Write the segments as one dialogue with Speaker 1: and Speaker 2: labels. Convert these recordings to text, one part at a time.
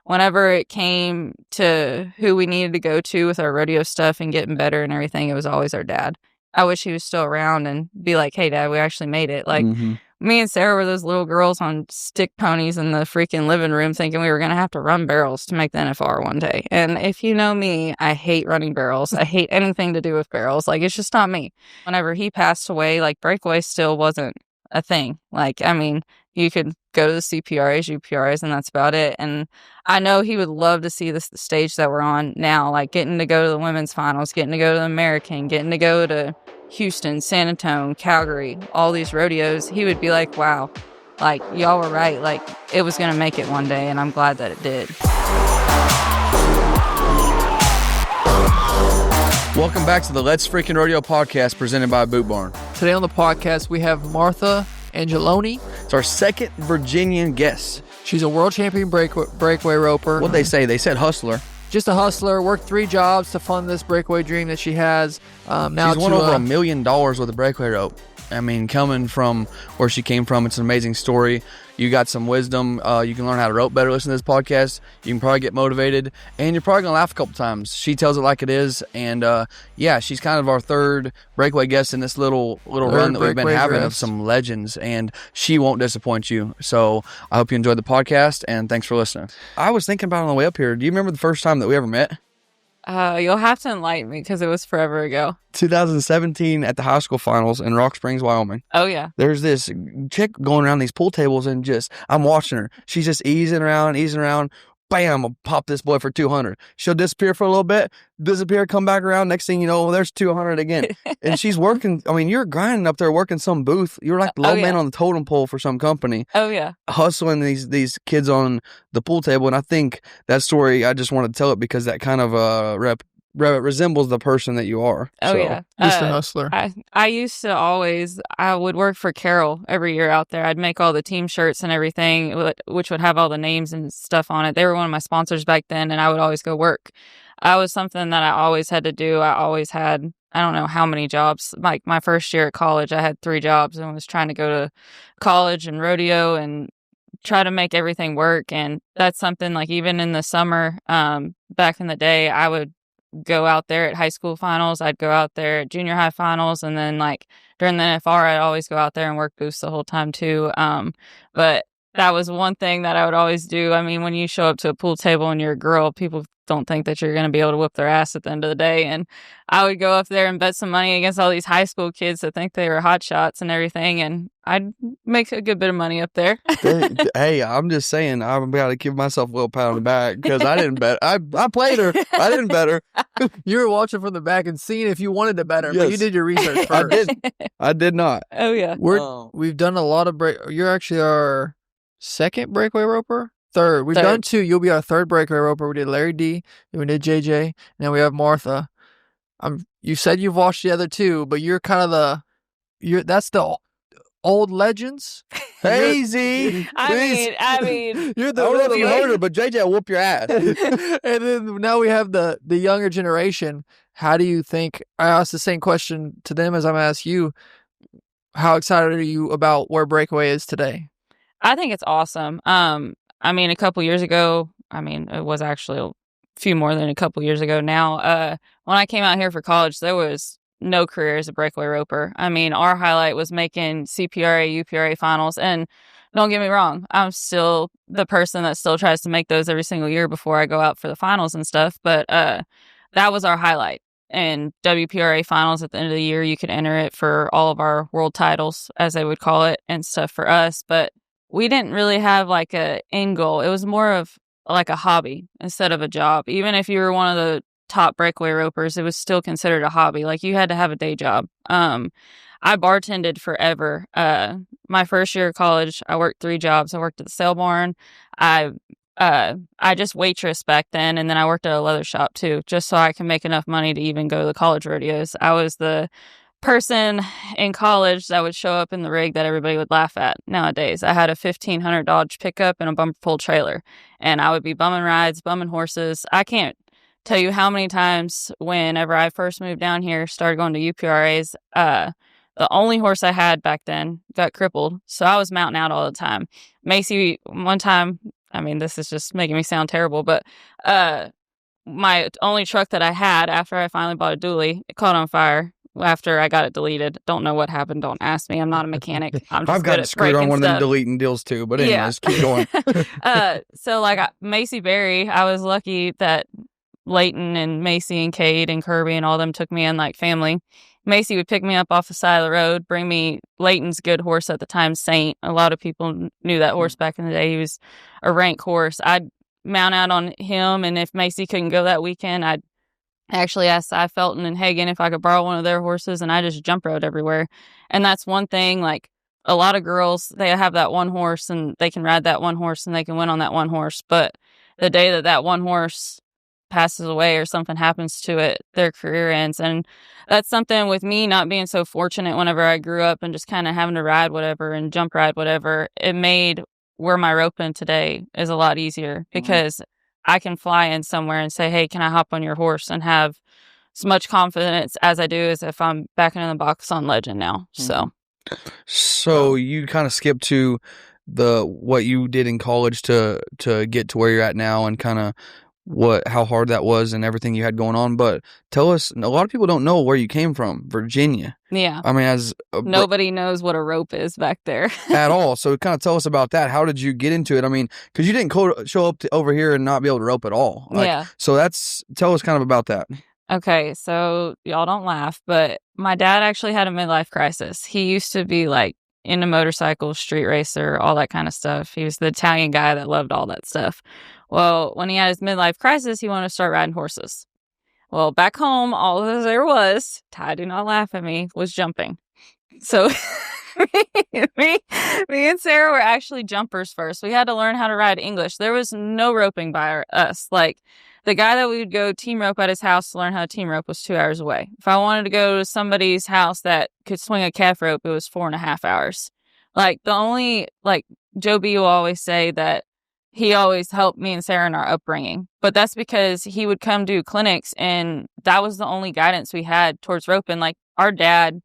Speaker 1: whenever it came to who we needed to go to with our rodeo stuff and getting better and everything, it was always our dad. I wish he was still around and be like, hey, Dad, we actually made it. Like, me and Sarah were those little girls on stick ponies in the freaking living room thinking we were going to have to run barrels to make the NFR one day. And if you know me, I hate running barrels. I hate anything to do with barrels. Like, it's just not me. Whenever he passed away, like, Breakaway still wasn't a thing. Like, I mean, you could go to the CPRAs, UPRAs, and that's about it. And I know he would love to see the stage that we're on now, like getting to go to the women's finals, getting to go to the American, getting to go to Houston, San Antonio, Calgary, all these rodeos. He would be like, wow, like, y'all were right. Like, it was going to make it one day, and I'm glad that it did.
Speaker 2: Welcome back to the Let's Freakin' Rodeo podcast presented by Boot Barn.
Speaker 3: Today on the podcast, we have Martha Angelone.
Speaker 2: It's our second Virginian guest.
Speaker 3: She's a world champion breakaway roper.
Speaker 2: What'd they say? They said hustler.
Speaker 3: Just a hustler, worked 3 jobs to fund this breakaway dream that she has. Now
Speaker 2: she's won over $1 million with a breakaway rope. I mean, coming from where she came from, it's an amazing story. You got some wisdom. You can learn how to rope better. Listen to this podcast. You can probably get motivated, and you're probably going to laugh a couple times. She tells it like it is, and yeah, she's kind of our third breakaway guest in this little run that we've been having of some legends, and she won't disappoint you. So I hope you enjoyed the podcast, and thanks for listening. I was thinking about it on the way up here. Do you remember the first time that we ever met?
Speaker 1: You'll have to enlighten me because it was forever ago.
Speaker 2: 2017 at the high school finals in Rock Springs, Wyoming.
Speaker 1: Oh, yeah.
Speaker 2: There's this chick going around these pool tables and I'm watching her. She's just easing around. Bam, I'll pop this boy for 200. She'll disappear for a little bit, come back around. Next thing you know, there's 200 again. And she's working. I mean, you're grinding up there working some booth. You're like the low man on the totem pole for some company.
Speaker 1: Oh, yeah.
Speaker 2: Hustling these kids on the pool table. And I think that story, I just wanted to tell it because that kind of resembles the person that you are.
Speaker 1: Oh, so, yeah.
Speaker 3: Just a hustler.
Speaker 1: I used to I would work for Carol every year out there. I'd make all the team shirts and everything, which would have all the names and stuff on it. They were one of my sponsors back then, and I would always go work. I was something that I always had to do. I always had, I don't know how many jobs. Like my first year at college, I had 3 jobs and was trying to go to college and rodeo and try to make everything work. And that's something like even in the summer, back in the day, I would go out there at high school finals. I'd go out there at junior high finals. And then like during the NFR, I'd always go out there and work booths the whole time too. But that was one thing that I would always do. I mean, when you show up to a pool table and you're a girl, people don't think that you're going to be able to whip their ass at the end of the day. And I would go up there and bet some money against all these high school kids that think they were hot shots and everything. And I'd make a good bit of money up there.
Speaker 2: Hey, I'm just saying, I'm about to give myself a little pat on the back because I didn't bet. I played her. I didn't bet her.
Speaker 3: You were watching from the back and seeing if you wanted to bet her, but you did your research first.
Speaker 2: I did not.
Speaker 1: Oh, yeah.
Speaker 3: We've done a lot of You're actually our second breakaway roper? Third. We've done 2. You'll be our third breakaway roper. We did Larry D, then we did JJ, now we have Martha. You said you've watched the other 2, but you're kind of that's the old legends.
Speaker 2: Hey, Z.
Speaker 1: I mean,
Speaker 2: you're the little murder, but JJ will whoop your ass.
Speaker 3: And then now we have the younger generation. How do you think? I asked the same question to them as I'm asking you. How excited are you about where Breakaway is today?
Speaker 1: I think it's awesome. I mean, a couple years ago, it was actually a few more than a couple years ago now. When I came out here for college, there was no career as a breakaway roper. I mean, our highlight was making CPRA, UPRA finals. And don't get me wrong, I'm still the person that still tries to make those every single year before I go out for the finals and stuff. But that was our highlight. And WPRA finals at the end of the year, you could enter it for all of our world titles, as they would call it, and stuff for us. But we didn't really have like a end goal. It was more of like a hobby instead of a job. Even if you were one of the top breakaway ropers, it was still considered a hobby. Like you had to have a day job. I bartended forever. My first year of college, I worked 3 jobs. I worked at the sale barn. I just waitressed back then, and then I worked at a leather shop too, just so I can make enough money to even go to the college rodeos. I was the person in college that would show up in the rig that everybody would laugh at nowadays. I had a 1500 Dodge pickup and a bumper pull trailer, and I would be bumming rides, bumming horses. I can't tell you how many times whenever I first moved down here, started going to UPRAs, the only horse I had back then got crippled, so I was mounting out all the time. Macy, one time, I mean, this is just making me sound terrible, but my only truck that I had after I finally bought a dually, it caught on fire after I got it deleted. Don't know what happened. Don't ask me. I'm not a mechanic. I'm just
Speaker 2: I've
Speaker 1: good
Speaker 2: gotten
Speaker 1: at
Speaker 2: screwed on
Speaker 1: breaking
Speaker 2: one of them
Speaker 1: stuff.
Speaker 2: deleting deals too. But anyways, keep going.
Speaker 1: So like Macy Berry, I was lucky that Leighton and Macy and Cade and Kirby and all them took me in like family. Macy would pick me up off the side of the road, bring me Leighton's good horse at the time, Saint. A lot of people knew that horse back in the day. He was a rank horse. I'd mount out on him, and if Macy couldn't go that weekend, I'd actually asked Cy Felton and Hagen if I could borrow one of their horses, and I just jump rode everywhere. And that's one thing, like, a lot of girls, they have that one horse, and they can ride that one horse, and they can win on that one horse. But the day that that one horse passes away or something happens to it, their career ends. And that's something with me not being so fortunate whenever I grew up and just kind of having to ride whatever and jump ride whatever. It made where my roping today is a lot easier because I can fly in somewhere and say, hey, can I hop on your horse, and have as much confidence as I do as if I'm back in the box on Legend now. So
Speaker 2: you kind of skipped to what you did in college to get to where you're at now, and kind of how hard that was and everything you had going on. But tell us, a lot of people don't know where you came from, Virginia.
Speaker 1: Yeah.
Speaker 2: I mean,
Speaker 1: nobody knows what a rope is back there
Speaker 2: at all. So kind of tell us about that. How did you get into it? I mean, because you didn't show up over here and not be able to rope at all.
Speaker 1: Yeah.
Speaker 2: So tell us kind of about that.
Speaker 1: Okay, so y'all don't laugh, but my dad actually had a midlife crisis. He used to be like into motorcycles, street racer, all that kind of stuff. He was the Italian guy that loved all that stuff. Well, when he had his midlife crisis, he wanted to start riding horses. Well, back home, all there was, Ty, do not laugh at me, was jumping. So me and Sarah were actually jumpers first. We had to learn how to ride English. There was no roping by us. Like, the guy that we would go team rope at his house to learn how to team rope was 2 hours away. If I wanted to go to somebody's house that could swing a calf rope, it was 4.5 hours. Like, Joe B will always say that he always helped me and Sarah in our upbringing. But that's because he would come do clinics, and that was the only guidance we had towards roping. Like, our dad,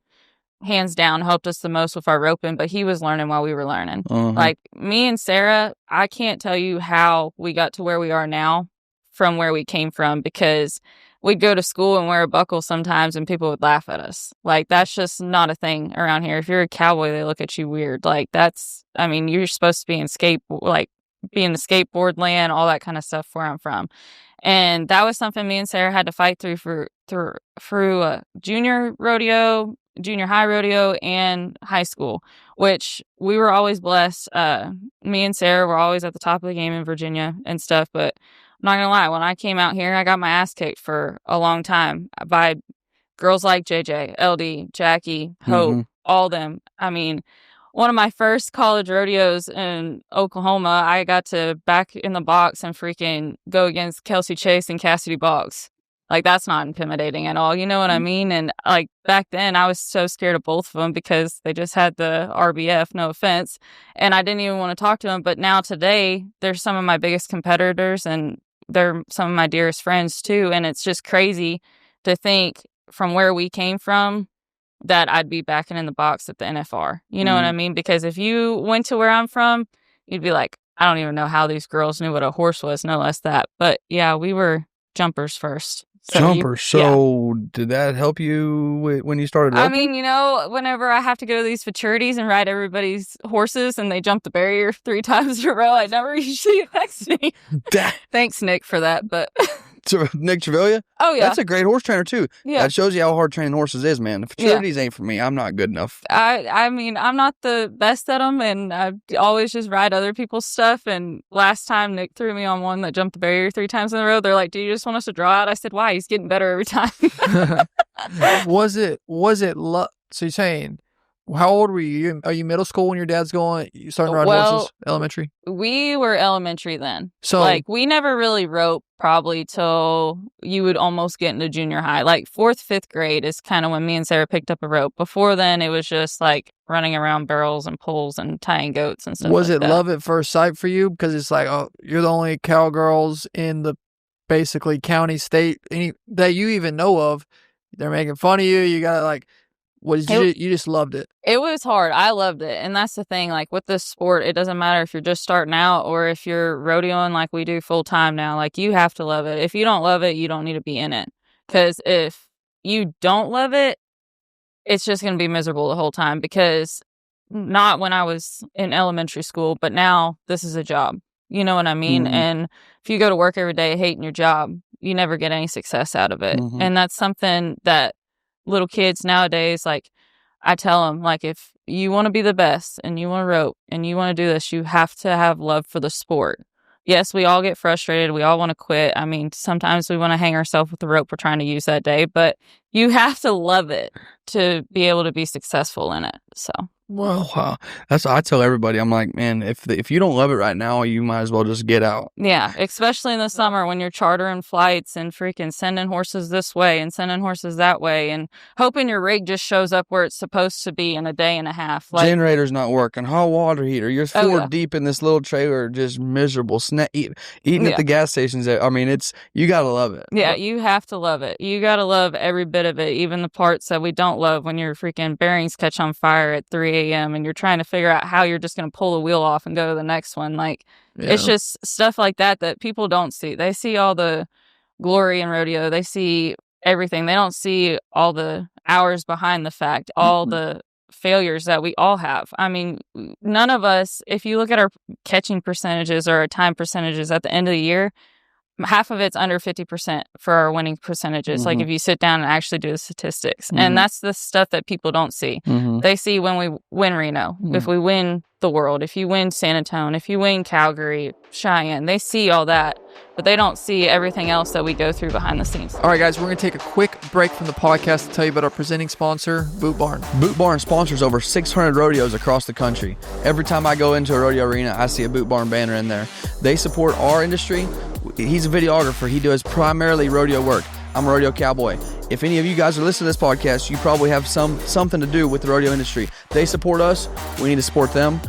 Speaker 1: hands down, helped us the most with our roping, but he was learning while we were learning. Like, me and Sarah, I can't tell you how we got to where we are now from where we came from, because we'd go to school and wear a buckle sometimes and people would laugh at us. Like, that's just not a thing around here. If you're a cowboy, they look at you weird. Like, you're supposed to be in the skateboard land, all that kind of stuff where I'm from. And that was something me and Sarah had to fight through junior rodeo, junior high rodeo, and high school, which we were always blessed. Me and Sarah were always at the top of the game in Virginia and stuff, but I'm not gonna lie, when I came out here, I got my ass kicked for a long time by girls like JJ, LD, Jackie, Hope, all them. I mean, one of my first college rodeos in Oklahoma, I got to back in the box and freaking go against Kelsey Chase and Cassidy Boggs. Like, that's not intimidating at all. You know what I mean? And like, back then I was so scared of both of them because they just had the RBF, no offense. And I didn't even want to talk to them. But now today, they're some of my biggest competitors, and they're some of my dearest friends too. And it's just crazy to think from where we came from that I'd be backing in the box at the NFR. You know what I mean? Because if you went to where I'm from, you'd be like, I don't even know how these girls knew what a horse was, no less that. But yeah, we were jumpers first. So
Speaker 2: did that help you when you started roping?
Speaker 1: I mean, whenever I have to go to these futurities and ride everybody's horses and they jump the barrier 3 times in a row, I never usually text me. Thanks, Nick, for that. But
Speaker 2: Nick Trevilla?
Speaker 1: Oh, yeah.
Speaker 2: That's a great horse trainer, too.
Speaker 1: Yeah.
Speaker 2: That shows you how hard training horses is, man. The futurities ain't for me. I'm not good enough.
Speaker 1: I mean, I'm not the best at them, and I always just ride other people's stuff. And last time, Nick threw me on one that jumped the barrier 3 times in a row. They're like, do you just want us to draw out? I said, why? He's getting better every time.
Speaker 3: So you're saying, how old were you? Are you middle school when your dad's you starting to ride horses? Elementary?
Speaker 1: We were elementary then.
Speaker 3: So,
Speaker 1: like, we never really roped probably till you would almost get into junior high. Like, 4th, 5th grade is kind of when me and Sarah picked up a rope. Before then, it was just like running around barrels and poles and tying goats and stuff.
Speaker 3: Was it love at first sight for you? Because it's like, oh, you're the only cowgirls in the basically county, state that you even know of. They're making fun of you. You got like You just loved it?
Speaker 1: It was hard. I loved it. And that's the thing, like with this sport, it doesn't matter if you're just starting out or if you're rodeoing like we do full time now. Like you have to love it. If you don't love it, you don't need to be in it. Because if you don't love it, it's just going to be miserable the whole time. Because not when I was in elementary school, but now this is a job. You know what I mean?
Speaker 2: Mm-hmm.
Speaker 1: And if you go to work every day hating your job, you never get any success out of it.
Speaker 2: Mm-hmm.
Speaker 1: And that's something that little kids nowadays, like, I tell them, like, if you want to be the best and you want to rope and you want to do this, you have to have love for the sport. Yes, we all get frustrated. We all want to quit. I mean, sometimes we want to hang ourselves with the rope we're trying to use that day, but you have to love it to be able to be successful in it. So.
Speaker 2: Wow. That's what I tell everybody. I'm like, man, if you don't love it right now, you might as well just get out.
Speaker 1: Yeah, especially in the summer when you're chartering flights and freaking sending horses this way and sending horses that way and hoping your rig just shows up where it's supposed to be in a day and a half. Like,
Speaker 2: generator's not working, hot water heater. You're four
Speaker 1: yeah.
Speaker 2: deep in this little trailer, just miserable. Eating at the gas stations. I mean, you gotta love it.
Speaker 1: Yeah, you have to love it. You gotta love every bit of it, even the parts that we don't love when your freaking bearings catch on fire at 3 a.m. and you're trying to figure out how you're just going to pull the wheel off and go to the next one. Like, It's just stuff like that people don't see. They see all the glory in rodeo. They see everything. They don't see all the hours behind the fact, all the failures that we all have. I mean, none of us, if you look at our catching percentages or our time percentages at the end of the year, half of it's under 50% for our winning percentages. Like if you sit down and actually do the statistics. And that's the stuff that people don't see. They see when we win Reno, if we win the world, if you win San Antonio, if you win Calgary, Cheyenne, they see all that, but they don't see everything else that we go through behind the scenes.
Speaker 3: All right, guys, we're going to take a quick break from the podcast to tell you about our presenting sponsor, Boot Barn.
Speaker 2: Boot Barn sponsors over 600 rodeos across the country. Every time I go into a rodeo arena, I see a Boot Barn banner in there. They support our industry. He's a videographer. He does primarily rodeo work. I'm a rodeo cowboy. If any of you guys are listening to this podcast, you probably have something to do with the rodeo industry. They support us. We need to support them.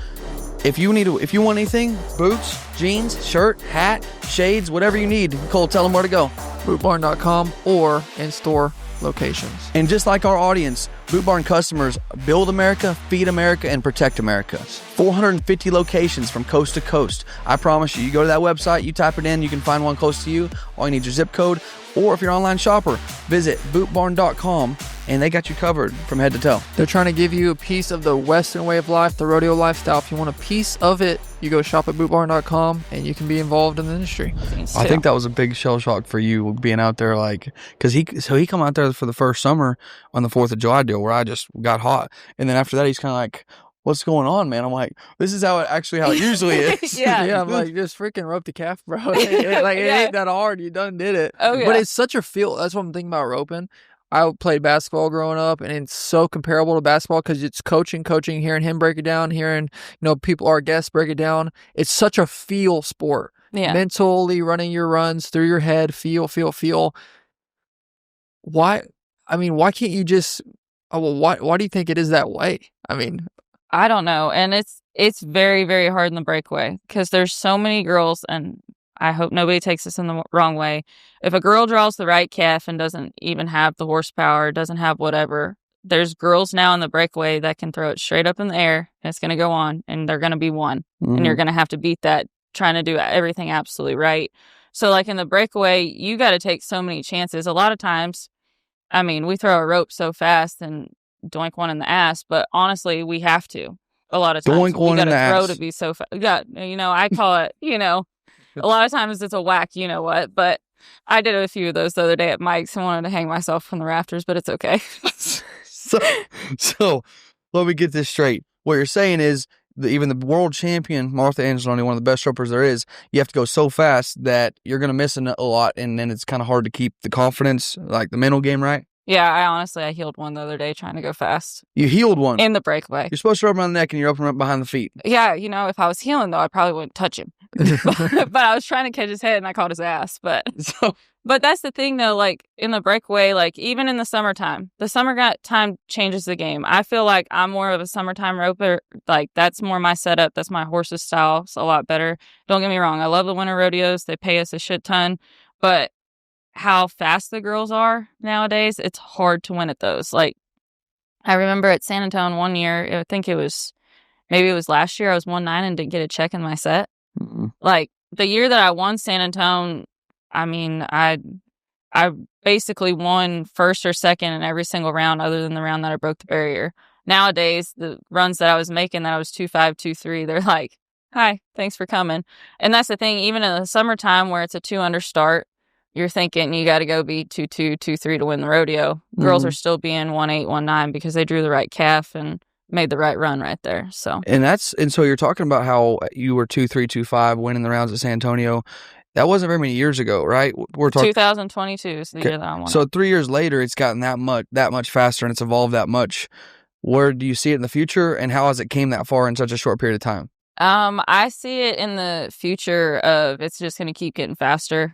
Speaker 2: If you want anything, boots, jeans, shirt, hat, shades, whatever you need, Cole, tell them where to go.
Speaker 3: BootBarn.com or in-store locations.
Speaker 2: And just like our audience, Boot Barn customers build America, feed America, and protect America. 450 locations from coast to coast. I promise you, you go to that website, you type it in, you can find one close to you. All you need is your zip code. Or if you're an online shopper, visit bootbarn.com and they got you covered from head to toe.
Speaker 3: They're trying to give you a piece of the Western way of life, the rodeo lifestyle. If you want a piece of it, you go shop at bootbarn.com and you can be involved in the industry.
Speaker 2: I think that was a big shell shock for you being out there, like, because he come out there for the first summer on the 4th of July deal where I just got hot. And then after that, he's kind of like, what's going on, man? I'm like, this is how it usually is.
Speaker 3: Yeah, I'm like, just freaking rope the calf, bro. It ain't that hard. You done did it.
Speaker 1: Oh, yeah.
Speaker 3: But it's such a feel. That's what I'm thinking about roping. I played basketball growing up, and it's so comparable to basketball because it's coaching, hearing him break it down, hearing, people, our guests break it down. It's such a feel sport.
Speaker 1: Yeah.
Speaker 3: Mentally running your runs through your head, feel. Why can't you just, why do you think it is that way? I mean,
Speaker 1: I don't know. And it's very, very hard in the breakaway because there's so many girls, and I hope nobody takes this in the wrong way. If a girl draws the right calf and doesn't even have the horsepower, doesn't have whatever, there's girls now in the breakaway that can throw it straight up in the air and it's going to go on and they're going to be one. And you're going to have to beat that trying to do everything absolutely right. So like in the breakaway, you got to take so many chances. A lot of times, I mean, we throw a rope so fast and doink one in the ass, but honestly, we have to. A lot of times,
Speaker 2: doink one
Speaker 1: we got
Speaker 2: in the
Speaker 1: to throw
Speaker 2: ass.
Speaker 1: to be so fast. Yeah, I call it, a lot of times it's a whack, you know what, but I did a few of those the other day at Mike's and wanted to hang myself from the rafters, but it's okay.
Speaker 2: So let me get this straight. What you're saying is even the world champion, Martha Angelone, one of the best ropers there is, you have to go so fast that you're going to miss a lot, and then it's kind of hard to keep the confidence, like the mental game, right?
Speaker 1: Yeah, I healed one the other day trying to go fast.
Speaker 2: You healed one?
Speaker 1: In the breakaway.
Speaker 2: You're supposed to rub him on the neck and you're up behind the feet.
Speaker 1: Yeah, if I was healing, though, I probably wouldn't touch him. but I was trying to catch his head and I caught his ass. But that's the thing, though, like in the breakaway, like even in the summertime, the time changes the game. I feel like I'm more of a summertime roper. Like that's more my setup. That's my horse's style. It's a lot better. Don't get me wrong. I love the winter rodeos. They pay us a shit ton. But how fast the girls are nowadays, it's hard to win at those. Like I remember at San Antonio one year, I think maybe it was last year, I was 1-9 and didn't get a check in my set. Like, the year that I won San Antonio, I mean, I basically won first or second in every single round other than the round that I broke the barrier. Nowadays, the runs that I was making, that I was 2-5, 2-3, they're like, hi, thanks for coming. And that's the thing, even in the summertime where it's a 2-under start, you're thinking you got to go be 2-2, 2-3 to win the rodeo. Girls are still being 1-8, 1-9 because they drew the right calf and made the right run right there. So
Speaker 2: so you're talking about how you were 2-3, 2-5 winning the rounds at San Antonio. That wasn't very many years ago, right? We're talking
Speaker 1: 2022 is the year that I won.
Speaker 2: So 3 years later, it's gotten that much faster, and it's evolved that much. Where do you see it in the future, and how has it came that far in such a short period of time?
Speaker 1: I see it in the future of it's just going to keep getting faster.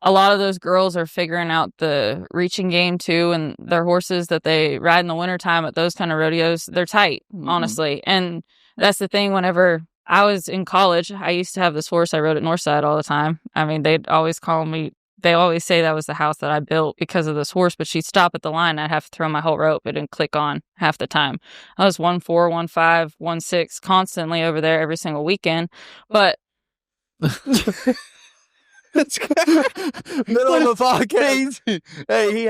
Speaker 1: A lot of those girls are figuring out the reaching game too, and their horses that they ride in the wintertime at those kind of rodeos, they're tight, honestly. And that's the thing. Whenever I was in college, I used to have this horse I rode at Northside all the time. I mean, they'd always call me, they always say that was the house that I built because of this horse, but she'd stop at the line. I'd have to throw my whole rope. It didn't click on half the time. I was 1-4, 1-5, 1-6 constantly over there every single weekend. But
Speaker 2: It's middle of the podcast. Hey,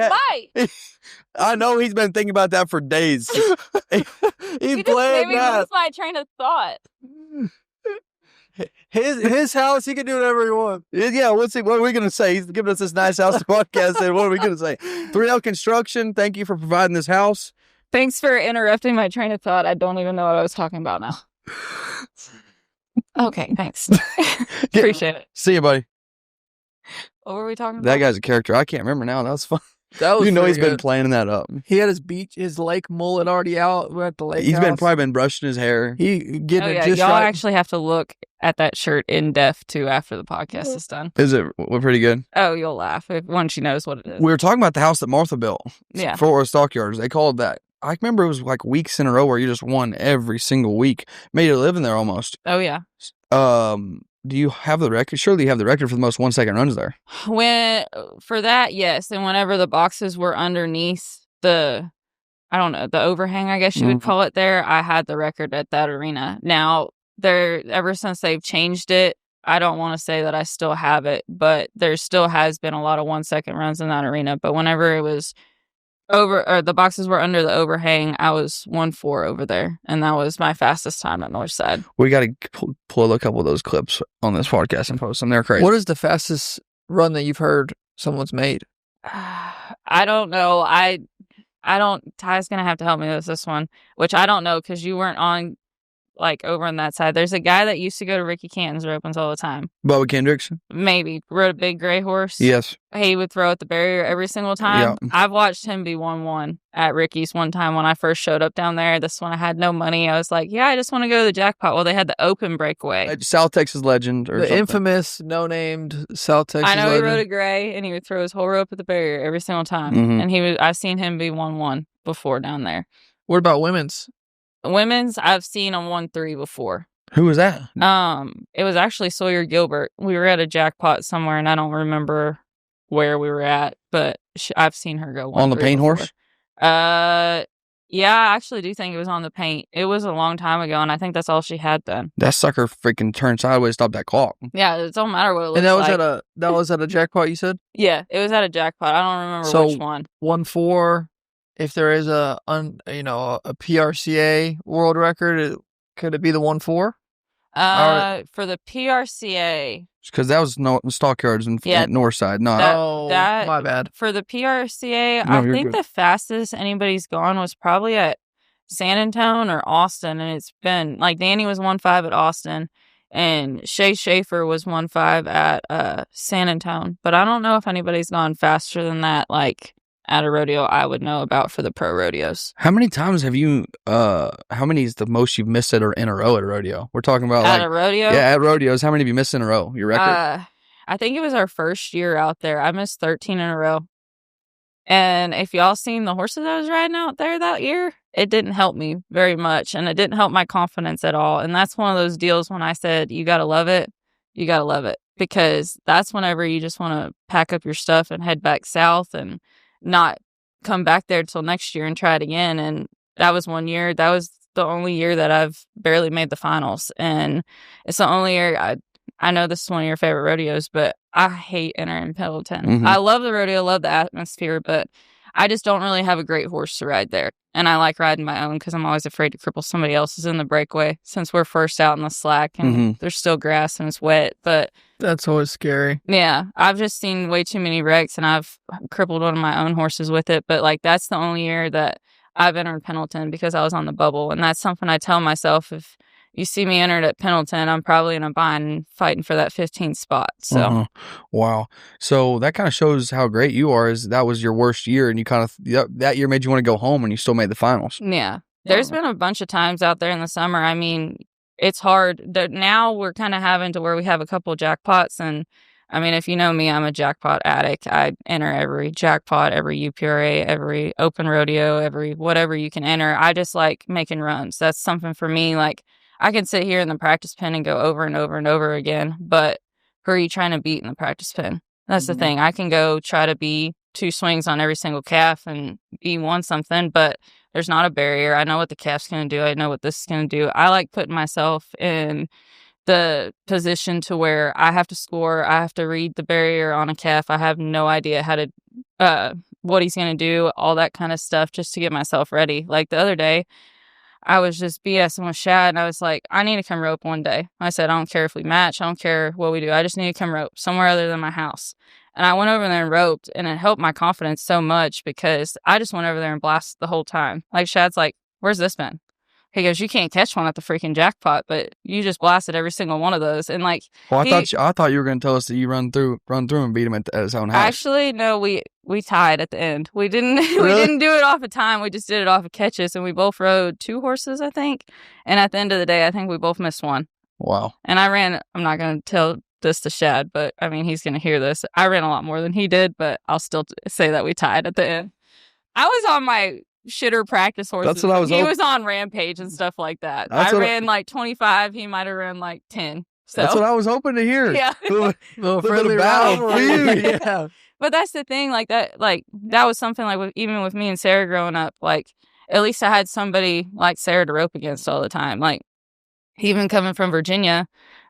Speaker 2: I know he's been thinking about that for days.
Speaker 3: He's playing that.
Speaker 1: Lose my train of thought.
Speaker 3: His house, he can do whatever he wants.
Speaker 2: Yeah, let's see. What are we going to say? He's giving us this nice house podcast, and what are we going to say? 3L Construction, thank you for providing this house.
Speaker 1: Thanks for interrupting my train of thought. I don't even know what I was talking about now. Okay, thanks. Appreciate it.
Speaker 2: See you, buddy.
Speaker 1: What were we talking about?
Speaker 2: That guy's a character. I can't remember now. That was fun.
Speaker 3: That was
Speaker 2: he's
Speaker 3: good.
Speaker 2: been planning that up.
Speaker 3: He had his lake mullet already out. We're at the lake house.
Speaker 2: Probably been brushing his hair.
Speaker 3: He getting it just
Speaker 1: y'all
Speaker 3: right.
Speaker 1: actually have to look at that shirt in depth too after the podcast is done.
Speaker 2: Is it pretty good?
Speaker 1: Oh, you'll laugh once she knows what it is.
Speaker 2: We were talking about the house that Martha built.
Speaker 1: Yeah.
Speaker 2: Fort Worth Stockyards. They called that. I remember it was like weeks in a row where you just won every single week. Made a living there almost.
Speaker 1: Oh, yeah.
Speaker 2: Do you have the record? Surely you have the record for the most 1-second runs there.
Speaker 1: For that, yes. And whenever the boxes were underneath the overhang, I guess you would call it there, I had the record at that arena. Now, ever since they've changed it, I don't want to say that I still have it, but there still has been a lot of 1-second runs in that arena. But whenever it was the boxes were under the overhang, I was 1-4 over there, and that was my fastest time at Northside.
Speaker 2: We got to pull a couple of those clips on this podcast and post them. They're crazy.
Speaker 3: What is the fastest run that you've heard someone's made?
Speaker 1: I don't know. Ty's gonna have to help me with this one, which I don't know because you weren't on over on that side. There's a guy that used to go to Ricky Canton's ropings all the time.
Speaker 2: Bubba Kendricks?
Speaker 1: Maybe. Rode a big gray horse.
Speaker 2: Yes.
Speaker 1: He would throw at the barrier every single time. Yeah. I've watched him be 1-1 at Ricky's one time when I first showed up down there. This one I had no money. I was like, yeah, I just want to go to the Jackpot. Well, they had the open breakaway.
Speaker 2: South Texas legend. Or
Speaker 3: the
Speaker 2: something.
Speaker 3: Infamous, no-named South Texas legend.
Speaker 1: I know he rode a gray, and he would throw his whole rope at the barrier every single time. And I've seen him be 1-1 before down there.
Speaker 3: What about women's?
Speaker 1: Women's, I've seen on 1-3 before.
Speaker 2: Who was that?
Speaker 1: It was actually Sawyer Gilbert. We were at a jackpot somewhere, and I don't remember where we were at, but I've seen her go 1-3
Speaker 2: on the paint
Speaker 1: before.
Speaker 2: horse.
Speaker 1: Yeah, I actually do think it was on the paint. It was a long time ago, and I think that's all she had then.
Speaker 2: That sucker freaking turned sideways, stopped that clock.
Speaker 1: Yeah, it don't matter what it looks
Speaker 3: like.
Speaker 1: And
Speaker 3: that was at a jackpot, you said?
Speaker 1: Yeah, it was at a jackpot. I don't remember which one.
Speaker 3: 1-4. If there is a PRCA world record, could it be the 1-4?
Speaker 1: For the PRCA,
Speaker 2: because that was Stockyards and Northside. No,
Speaker 3: my bad.
Speaker 1: For the PRCA, I think the fastest anybody's gone was probably at San Antonio or Austin, and it's been Danny was 1-5 at Austin, and Shay Schaefer was 1-5 at San Antonio. But I don't know if anybody's gone faster than that, at a rodeo I would know about for the pro rodeos.
Speaker 2: How many times have you, how many is the most you've missed it or in a row at a rodeo? We're talking about
Speaker 1: at a rodeo?
Speaker 2: Yeah, at rodeos. How many have you missed in a row? Your record?
Speaker 1: I think it was our first year out there. I missed 13 in a row. And if y'all seen the horses I was riding out there that year, it didn't help me very much. And it didn't help my confidence at all. And that's one of those deals when I said, you got to love it. You got to love it. Because that's whenever you just want to pack up your stuff and head back south and not come back there till next year and try it again. And that was one year. That was the only year that I've barely made the finals. And it's the only year I know this is one of your favorite rodeos, but I hate entering Pendleton.
Speaker 2: Mhm.
Speaker 1: I love the rodeo, love the atmosphere, but I just don't really have a great horse to ride there. And I like riding my own because I'm always afraid to cripple somebody else's in the breakaway since we're first out in the slack and there's still grass and it's wet. But
Speaker 3: That's always scary.
Speaker 1: yeah, I've just seen way too many wrecks and I've crippled one of my own horses with it. But like, that's the only year that I've entered Pendleton because I was on the bubble. And that's something I tell myself, if you see me entered at Pendleton, I'm probably in a bind fighting for that 15th spot. So,
Speaker 2: wow. So that kind of shows how great you are. Is that was your worst year, and you kind of that year made you want to go home, and you still made the finals.
Speaker 1: Yeah, there's been a bunch of times out there in the summer. I mean, it's hard. Now we're kind of having to where we have a couple of jackpots, and I mean, if you know me, I'm a jackpot addict. I enter every jackpot, every UPRA, every open rodeo, every whatever you can enter. I just like making runs. That's something for me. Like, I can sit here in the practice pen and go over and over and over again, but who are you trying to beat in the practice pen? That's the thing. I can go try to be 2 swings on every single calf and be 1 something, but there's not a barrier. I know what the calf's going to do. I know what this is going to do. I like putting myself in the position to where I have to score. I have to read the barrier on a calf. I have no idea how to, what he's going to do, all that kind of stuff just to get myself ready. Like the other day, I was just BSing with Shad, and I was like, I need to come rope one day. I said, I don't care if we match. I don't care what we do. I just need to come rope somewhere other than my house. And I went over there and roped, and it helped my confidence so much because I just went over there and blasted the whole time. Like, Shad's like, where's this been? He goes, you can't catch one at the freaking jackpot, but you just blasted every single one of those. And like,
Speaker 2: well, I thought you were going to tell us that you run through and beat him at his own house.
Speaker 1: Actually, no, we tied at the end. We didn't we didn't do it off of time. We just did it off of catches, and we both rode 2 horses, I think. And at the end of the day, I think we both missed 1.
Speaker 2: Wow.
Speaker 1: And I ran. I'm not going to tell this to Shad, but I mean, he's going to hear this. I ran a lot more than he did, but I'll still say that we tied at the end. I was on my shitter practice horses.
Speaker 2: That's what I was.
Speaker 1: He was on Rampage and stuff like that. I ran like 25. He might have run like 10. So
Speaker 2: that's what I was hoping to hear.
Speaker 1: Yeah.
Speaker 3: Little friendly battle for you. Yeah.
Speaker 1: But that's the thing. Like that was something like even with me and Sarah growing up. Like at least I had somebody like Sarah to rope against all the time. Like even coming from Virginia,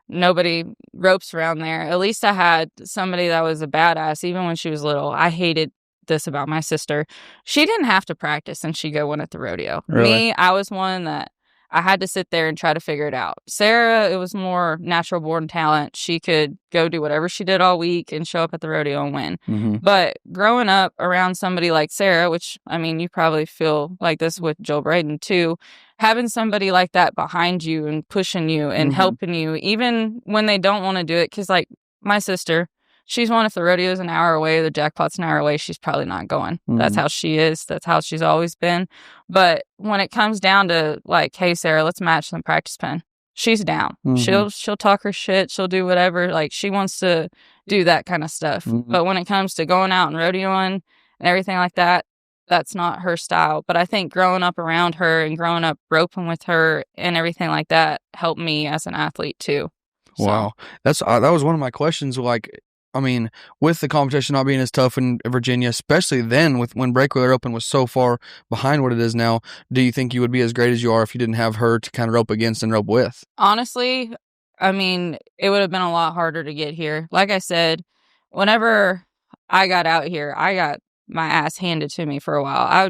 Speaker 1: nobody ropes around there. At least I had somebody that was a badass. Even when she was little, I hated this about my sister. She didn't have to practice and she'd go win at the rodeo.
Speaker 2: Really?
Speaker 1: Me, I was one that I had to sit there and try to figure it out. Sarah, it was more natural born talent. She could go do whatever she did all week and show up at the rodeo and win.
Speaker 2: Mm-hmm.
Speaker 1: But growing up around somebody like Sarah, which, I mean, you probably feel like this with Joel Braden too, having somebody like that behind you and pushing you and helping you, even when they don't want to do it. Because like my sister, she's one, if the rodeo's an hour away, the jackpot's an hour away, she's probably not going. That's how she is. That's how she's always been. But when it comes down to like, hey, Sarah, let's match in the practice pen, she's down. She'll talk her shit. She'll do whatever. Like, she wants to do that kind of stuff. But when it comes to going out and rodeoing and everything like that, that's not her style. But I think growing up around her and growing up roping with her and everything like that helped me as an athlete too. So.
Speaker 2: Wow. That was one of my questions. Like, I mean, with the competition not being as tough in Virginia, especially then when Breakaway Roping was so far behind what it is now, do you think you would be as great as you are if you didn't have her to kind of rope against and rope with?
Speaker 1: Honestly, I mean, it would have been a lot harder to get here. Like I said, whenever I got out here, I got my ass handed to me for a while. I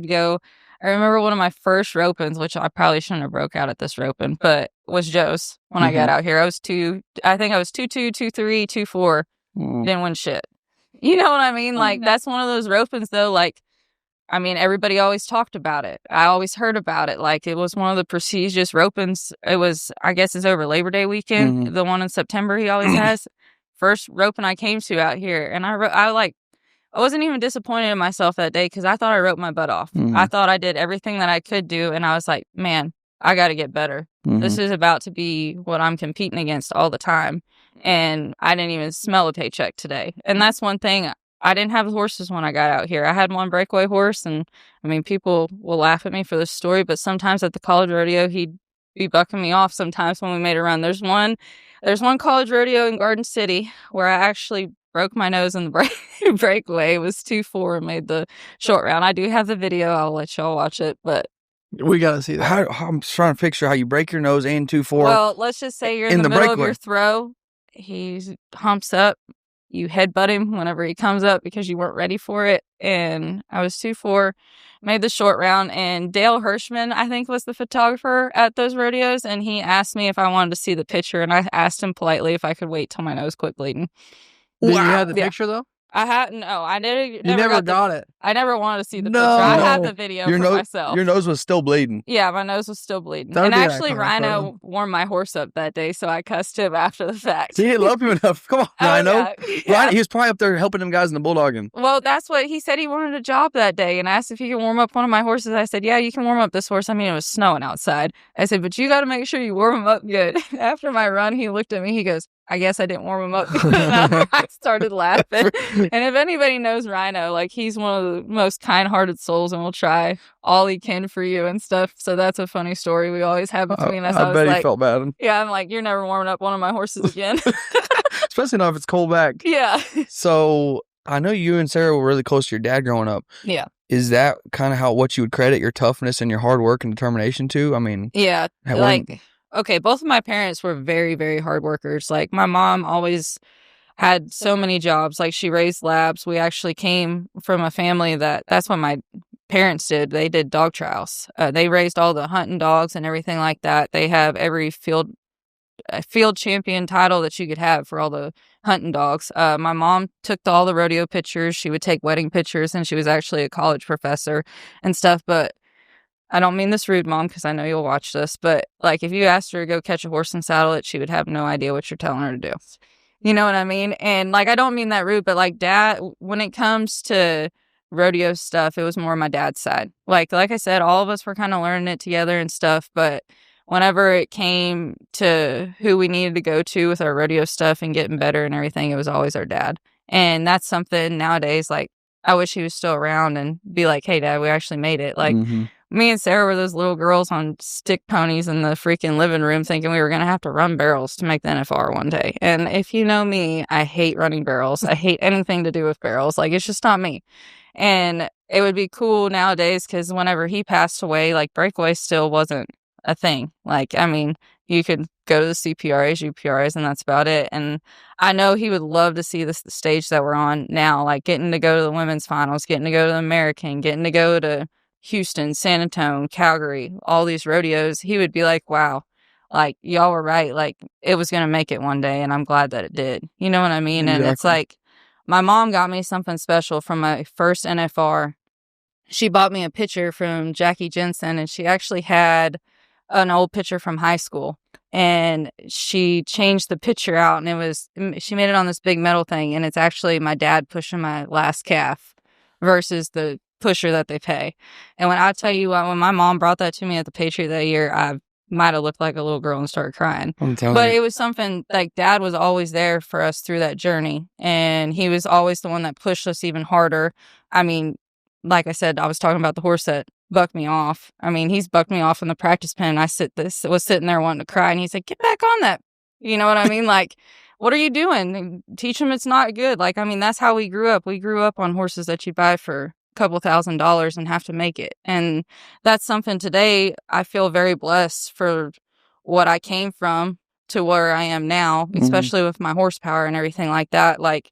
Speaker 1: remember one of my first ropings, which I probably shouldn't have broke out at this roping, but was Joe's when I got out here. I was 2'2", 2'3", 2'4". Didn't win shit. You know what I mean? Like, that's one of those ropings, though. Like, I mean, everybody always talked about it. I always heard about it. Like, it was one of the prestigious ropings. It was, I guess it's over Labor Day weekend, the one in September he always has. First roping I came to out here. And I wasn't even disappointed in myself that day because I thought I roped my butt off. I thought I did everything that I could do. And I was like, man, I got to get better. This is about to be what I'm competing against all the time. And I didn't even smell a paycheck today. And that's one thing. I didn't have horses when I got out here. I had one breakaway horse. And I mean, people will laugh at me for this story, but sometimes at the college rodeo, he'd be bucking me off sometimes when we made a run. There's one college rodeo in Garden City where I actually broke my nose in the breakaway. It was 2-4 and made the short round. I do have the video. I'll let y'all watch it, but
Speaker 3: we gotta see that.
Speaker 2: I'm trying to picture how you break your nose and 2-4.
Speaker 1: Well, let's just say you're in the middle of your throw. He humps up. You headbutt him whenever he comes up because you weren't ready for it. And I was 2-4, made the short round. And Dale Hirschman, I think, was the photographer at those rodeos. And he asked me if I wanted to see the picture. And I asked him politely if I could wait till my nose quit bleeding.
Speaker 3: Did you have the picture, though?
Speaker 1: I hadn't. No, I didn't.
Speaker 3: You never got it.
Speaker 1: I never wanted to see the picture. I had the video for myself.
Speaker 2: Your nose was still bleeding.
Speaker 1: Yeah, my nose was still bleeding. And actually, Rhino warmed my horse up that day, so I cussed him after the fact.
Speaker 2: He didn't love you enough. Come on, Rhino.
Speaker 1: Yeah.
Speaker 2: Rhino. He was probably up there helping them guys in the bulldogging.
Speaker 1: Well, that's what he said. He wanted a job that day and asked if he could warm up one of my horses. I said, yeah, you can warm up this horse. I mean, it was snowing outside. I said, but you got to make sure you warm him up good. After my run, he looked at me. He goes, I guess I didn't warm him up. I started laughing. And if anybody knows Rhino, like, he's one of the most kind-hearted souls and will try all he can for you and stuff. So that's a funny story we always have between us.
Speaker 2: I bet he felt bad.
Speaker 1: Yeah, I'm like, you're never warming up one of my horses again.
Speaker 2: Especially not if it's cold back.
Speaker 1: Yeah.
Speaker 2: So I know you and Sarah were really close to your dad growing up.
Speaker 1: Yeah.
Speaker 2: Is that kind of what you would credit your toughness and your hard work and determination to? I mean,
Speaker 1: yeah, like, okay, both of my parents were very, very hard workers. Like, my mom always had so many jobs. Like, she raised labs. We actually came from a family that's what my parents did. They did dog trials. They raised all the hunting dogs and everything like that. They have every field champion title that you could have for all the hunting dogs. My mom took all the rodeo pictures. She would take wedding pictures, and she was actually a college professor and stuff. But I don't mean this rude, Mom, because I know you'll watch this, but, like, if you asked her to go catch a horse and saddle it, she would have no idea what you're telling her to do. You know what I mean? And, like, I don't mean that rude, but, like, Dad, when it comes to rodeo stuff, it was more my dad's side. Like I said, all of us were kind of learning it together and stuff, but whenever it came to who we needed to go to with our rodeo stuff and getting better and everything, it was always our dad. And that's something nowadays, like, I wish he was still around and be like, hey, Dad, we actually made it. Like, me and Sarah were those little girls on stick ponies in the freaking living room thinking we were going to have to run barrels to make the NFR one day. And if you know me, I hate running barrels. I hate anything to do with barrels. Like, it's just not me. And it would be cool nowadays because whenever he passed away, like, breakaway still wasn't a thing. Like, I mean, you could go to the CPRAs, UPRAs, and that's about it. And I know he would love to see the stage that we're on now, like getting to go to the women's finals, getting to go to the American, getting to go to Houston, San Antonio, Calgary, all these rodeos. He would be like, wow, like, y'all were right. Like, it was going to make it one day, and I'm glad that it did. You know what I mean?
Speaker 2: Exactly.
Speaker 1: And it's like, my mom got me something special from my first NFR. She bought me a picture from Jackie Jensen, and she actually had an old picture from high school. And she changed the picture out, and she made it on this big metal thing, and it's actually my dad pushing my last calf versus the pusher that they pay. And when I tell you, when my mom brought that to me at the Patriot that year, I might have looked like a little girl and started crying. But it was something, like, Dad was always there for us through that journey, and he was always the one that pushed us even harder. I mean, like I said, I was talking about the horse that bucked me off. I mean, he's bucked me off in the practice pen. I was sitting there wanting to cry, and he's like, get back on that. You know what I mean? Like, what are you doing? Teach him it's not good. Like, I mean, that's how we grew up. We grew up on horses that you buy for couple $1,000s and have to make it. And that's something today I feel very blessed for what I came from to where I am now, especially with my horsepower and everything like that. Like,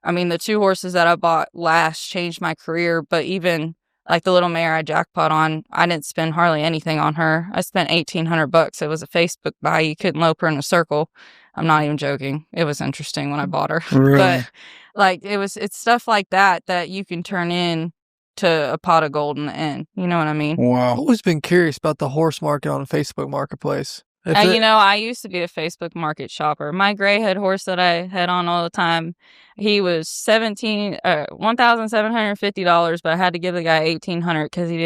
Speaker 1: I mean, the 2 horses that I bought last changed my career, but even like the little mare I jackpot on, I didn't spend hardly anything on her. I spent $1,800. It was a Facebook buy. You couldn't lope her in a circle. I'm not even joking. It was interesting when I bought her.
Speaker 2: Really?
Speaker 1: But like, it's stuff like that you can turn in to a pot of gold in the end. You know what I mean?
Speaker 2: Wow.
Speaker 3: I've always been curious about the horse market on a Facebook marketplace.
Speaker 1: You know, I used to be a Facebook market shopper. My gray head horse that I had on all the time, he was $1,750, but I had to give the guy $1,800 because he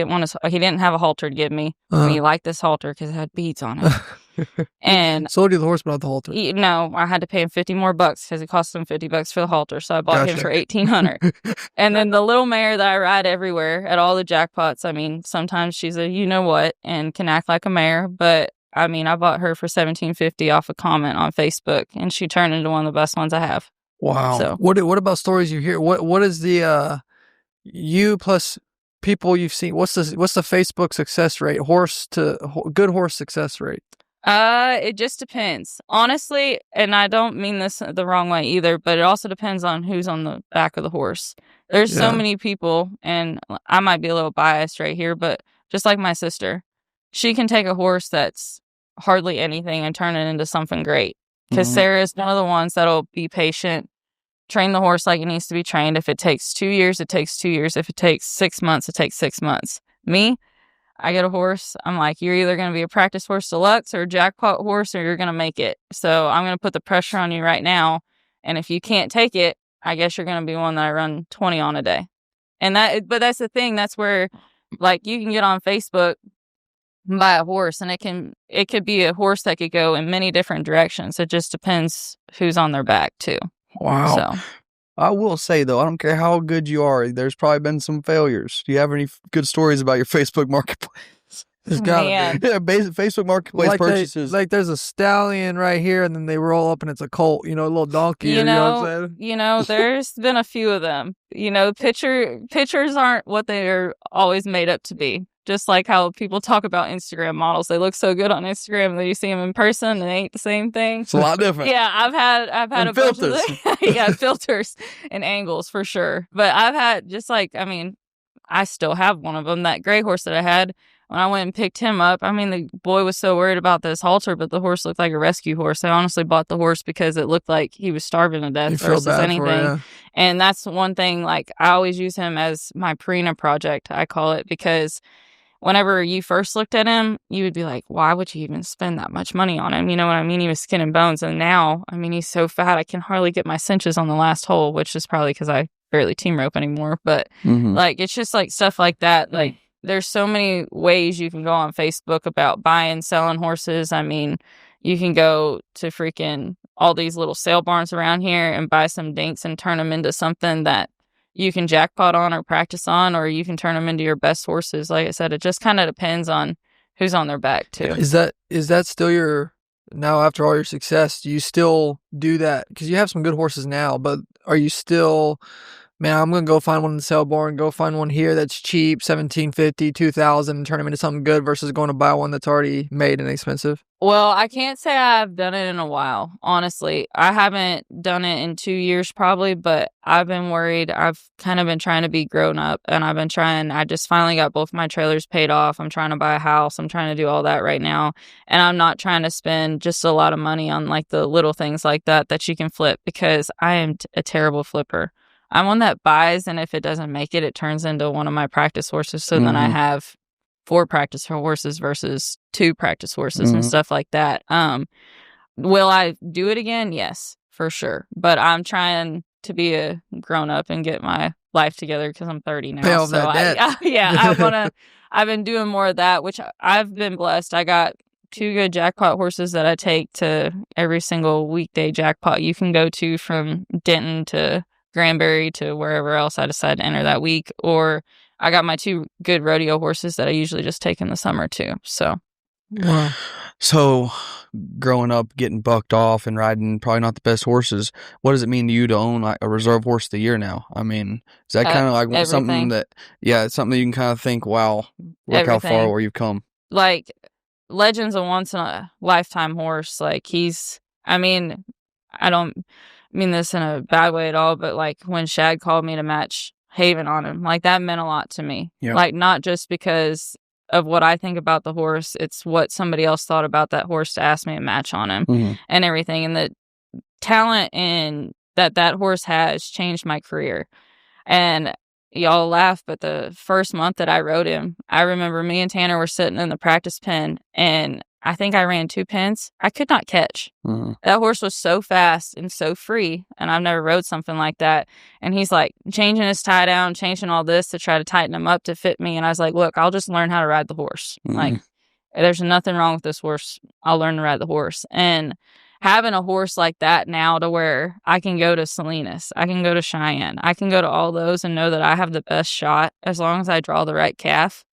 Speaker 1: didn't have a halter to give me. And he liked this halter because it had beads on it. And
Speaker 3: sold you the horse, but not the halter.
Speaker 1: No, I had to pay him $50 more because it cost him $50 for the halter. So I bought him for $1,800. And then the little mare that I ride everywhere at all the jackpots. I mean, sometimes she's a you know what and can act like a mare, but I mean, I bought her for $1,750 off a comment on Facebook, and she turned into one of the best ones I have.
Speaker 3: Wow.
Speaker 1: So
Speaker 3: What about stories you hear? What is the you plus people you've seen? What's the Facebook success rate? Good horse success rate.
Speaker 1: it just depends. Honestly, and I don't mean this the wrong way either, but it also depends on who's on the back of the horse. There's so
Speaker 3: Yeah.
Speaker 1: many people, and I might be a little biased right here, but just like my sister, she can take a horse that's hardly anything and turn it into something great. Because Sarah is one of the ones that'll be patient, train the horse like it needs to be trained. If it takes 2 years, it takes 2 years. If it takes 6 months, it takes 6 months. Me, I get a horse. I'm like, you're either going to be a practice horse deluxe or a jackpot horse, or you're going to make it. So I'm going to put the pressure on you right now. And if you can't take it, I guess you're going to be one that I run 20 on a day. But that's the thing. That's where, like, you can get on Facebook and buy a horse, and it could be a horse that could go in many different directions. It just depends who's on their back too.
Speaker 3: Wow.
Speaker 1: So
Speaker 2: I will say, though, I don't care how good you are, there's probably been some failures. Do you have any good stories about your Facebook marketplace?
Speaker 3: There's gotta
Speaker 1: Man.
Speaker 3: be.
Speaker 2: Yeah, Facebook marketplace purchases.
Speaker 3: There's a stallion right here, and then they roll up and it's a colt, a little donkey. You know what I'm saying?
Speaker 1: There's been a few of them. Pictures aren't what they are always made up to be. Just like how people talk about Instagram models. They look so good on Instagram, and then you see them in person, and they ain't the same thing.
Speaker 2: It's a lot different.
Speaker 1: Yeah, I've had
Speaker 2: And
Speaker 1: a bunch
Speaker 2: filters.
Speaker 1: of filters and angles for sure. But I've had I still have one of them. That gray horse that I had when I went and picked him up. I mean, the boy was so worried about this halter, but the horse looked like a rescue horse. I honestly bought the horse because it looked like he was starving to death
Speaker 3: You feel
Speaker 1: versus
Speaker 3: bad
Speaker 1: anything.
Speaker 3: for it, yeah.
Speaker 1: And that's one thing. Like, I always use him as my Purina project, I call it, because whenever you first looked at him, you would be like, why would you even spend that much money on him? You know what I mean? He was skin and bones. And now, I mean, he's so fat, I can hardly get my cinches on the last hole, which is probably because I barely team rope anymore. But like, it's just like stuff like that. Like, there's so many ways you can go on Facebook about buying, selling horses. I mean, you can go to freaking all these little sale barns around here and buy some dinks and turn them into something that you can jackpot on or practice on, or you can turn them into your best horses. Like I said, it just kind of depends on who's on their back too.
Speaker 3: Is that still your, now after all your success, do you still do that? Because you have some good horses now, but are you still, man, I'm going to go find one in the sale barn, go find one here that's cheap, $1,750, $2,000, and turn them into something good versus going to buy one that's already made and expensive?
Speaker 1: Well, I can't say I've done it in a while, honestly. I haven't done it in 2 years probably, but I've been worried. I've kind of been trying to be grown up, and I just finally got both my trailers paid off. I'm trying to buy a house. I'm trying to do all that right now. And I'm not trying to spend just a lot of money on like the little things like that you can flip, because I am a terrible flipper. I'm one that buys, and if it doesn't make it, it turns into one of my practice horses. So then I have 4 practice horses versus 2 practice horses and stuff like that. Will I do it again? Yes, for sure. But I'm trying to be a grown up and get my life together because I'm 30 now.
Speaker 3: Pay off that debt.
Speaker 1: I've been doing more of that, which I've been blessed. I got 2 good jackpot horses that I take to every single weekday jackpot you can go to, from Didnt to Granbury to wherever else I decide to enter that week. Or I got my 2 good rodeo horses that I usually just take in the summer too. So,
Speaker 3: Wow.
Speaker 2: So, growing up, getting bucked off and riding probably not the best horses, what does it mean to you to own like a reserve horse of the year now? I mean, is that kind of like something that, it's something that you can kind of think, wow, look how far where you've come.
Speaker 1: Like, Legend's a once in a lifetime horse. Like, I don't mean this in a bad way at all, but like when Shad called me to match Haven on him, like that meant a lot to me.
Speaker 2: Yep.
Speaker 1: Like, not just because of what I think about the horse, it's what somebody else thought about that horse to ask me to match on him and everything. And the talent in that horse has changed my career. And y'all laugh, but the first month that I rode him, I remember me and Tanner were sitting in the practice pen, and I think I ran 2 pins. I could not catch. That horse was so fast and so free, and I've never rode something like that. And he's like changing his tie down, changing all this to try to tighten him up to fit me. And I was like, look, I'll just learn how to ride the horse. Like, there's nothing wrong with this horse. I'll learn to ride the horse. And having a horse like that now, to where I can go to Salinas, I can go to Cheyenne, I can go to all those and know that I have the best shot as long as I draw the right calf.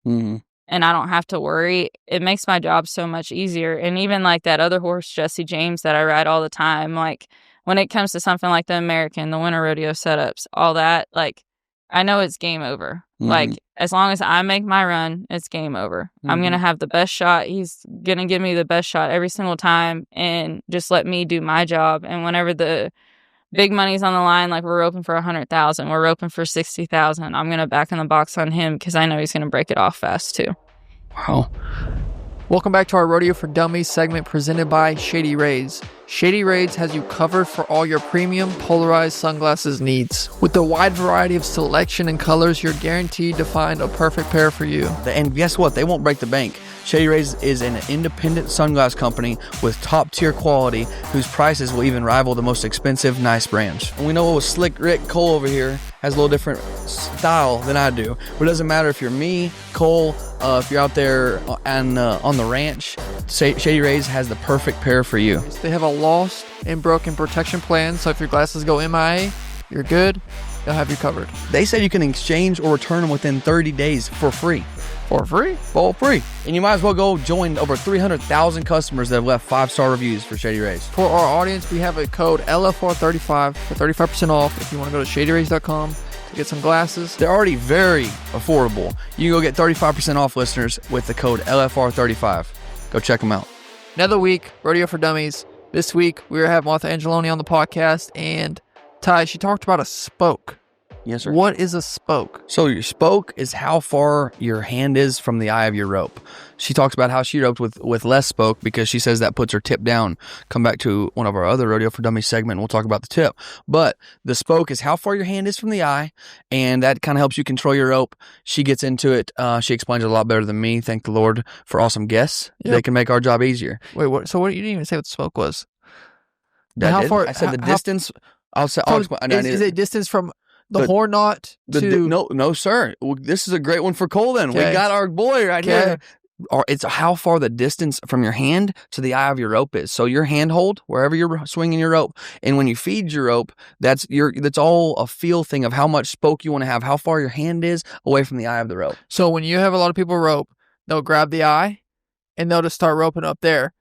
Speaker 1: And I don't have to worry. It makes my job so much easier. And even like that other horse, Jesse James, that I ride all the time, like when it comes to something like the American, the winter rodeo setups, all that, like, I know it's game over. Like, as long as I make my run, it's game over. I'm going to have the best shot. He's going to give me the best shot every single time and just let me do my job. And whenever the big money's on the line, like we're roping for 100,000, we're roping for 60,000, I'm going to back in the box on him because I know he's going to break it off fast too.
Speaker 2: Wow.
Speaker 3: Welcome back to our Rodeo for Dummies segment presented by Shady Rays. Shady Rays has you covered for all your premium polarized sunglasses needs. With the wide variety of selection and colors, you're guaranteed to find a perfect pair for you.
Speaker 2: And guess what? They won't break the bank. Shady Rays is an independent sunglass company with top-tier quality whose prices will even rival the most expensive nice brands. And we know what was Slick Rick Cole over here has a little different style than I do. But it doesn't matter if you're me, Cole, if you're out there on the ranch, Shady Rays has the perfect pair for you.
Speaker 3: They have a lost and broken protection plan, so if your glasses go MIA, you're good. They'll have you covered.
Speaker 2: They said you can exchange or return them within 30 days for free.
Speaker 3: For free?
Speaker 2: For free. And you might as well go join over 300,000 customers that have left 5-star reviews for Shady Rays.
Speaker 3: For our audience, we have a code LFR35 for 35% off if you want to go to shadyrays.com to get some glasses.
Speaker 2: They're already very affordable. You can go get 35% off, listeners, with the code LFR35. Go check them out.
Speaker 3: Another week, Rodeo for Dummies. This week, we have Martha Angelone on the podcast, and Ty, she talked about a spoke.
Speaker 2: Yes, sir.
Speaker 3: What is a spoke?
Speaker 2: So your spoke is how far your hand is from the eye of your rope. She talks about how she roped with less spoke because she says that puts her tip down. Come back to one of our other Rodeo for Dummies segment and we'll talk about the tip. But the spoke is how far your hand is from the eye, and that kind of helps you control your rope. She gets into it. She explains it a lot better than me. Thank the Lord for awesome guests. Yep. They can make our job easier.
Speaker 3: Wait, what? So what? You didn't even say what the spoke was.
Speaker 2: How far? I said the distance. I'll explain.
Speaker 3: Is it distance from the horn knot to...
Speaker 2: No, sir. This is a great one for Cole then. Okay. We got our boy right here. It's how far the distance from your hand to the eye of your rope is. So your handhold, wherever you're swinging your rope, and when you feed your rope, that's all a feel thing of how much spoke you want to have, how far your hand is away from the eye of the rope.
Speaker 3: So when you have a lot of people rope, they'll grab the eye, and they'll just start roping up there.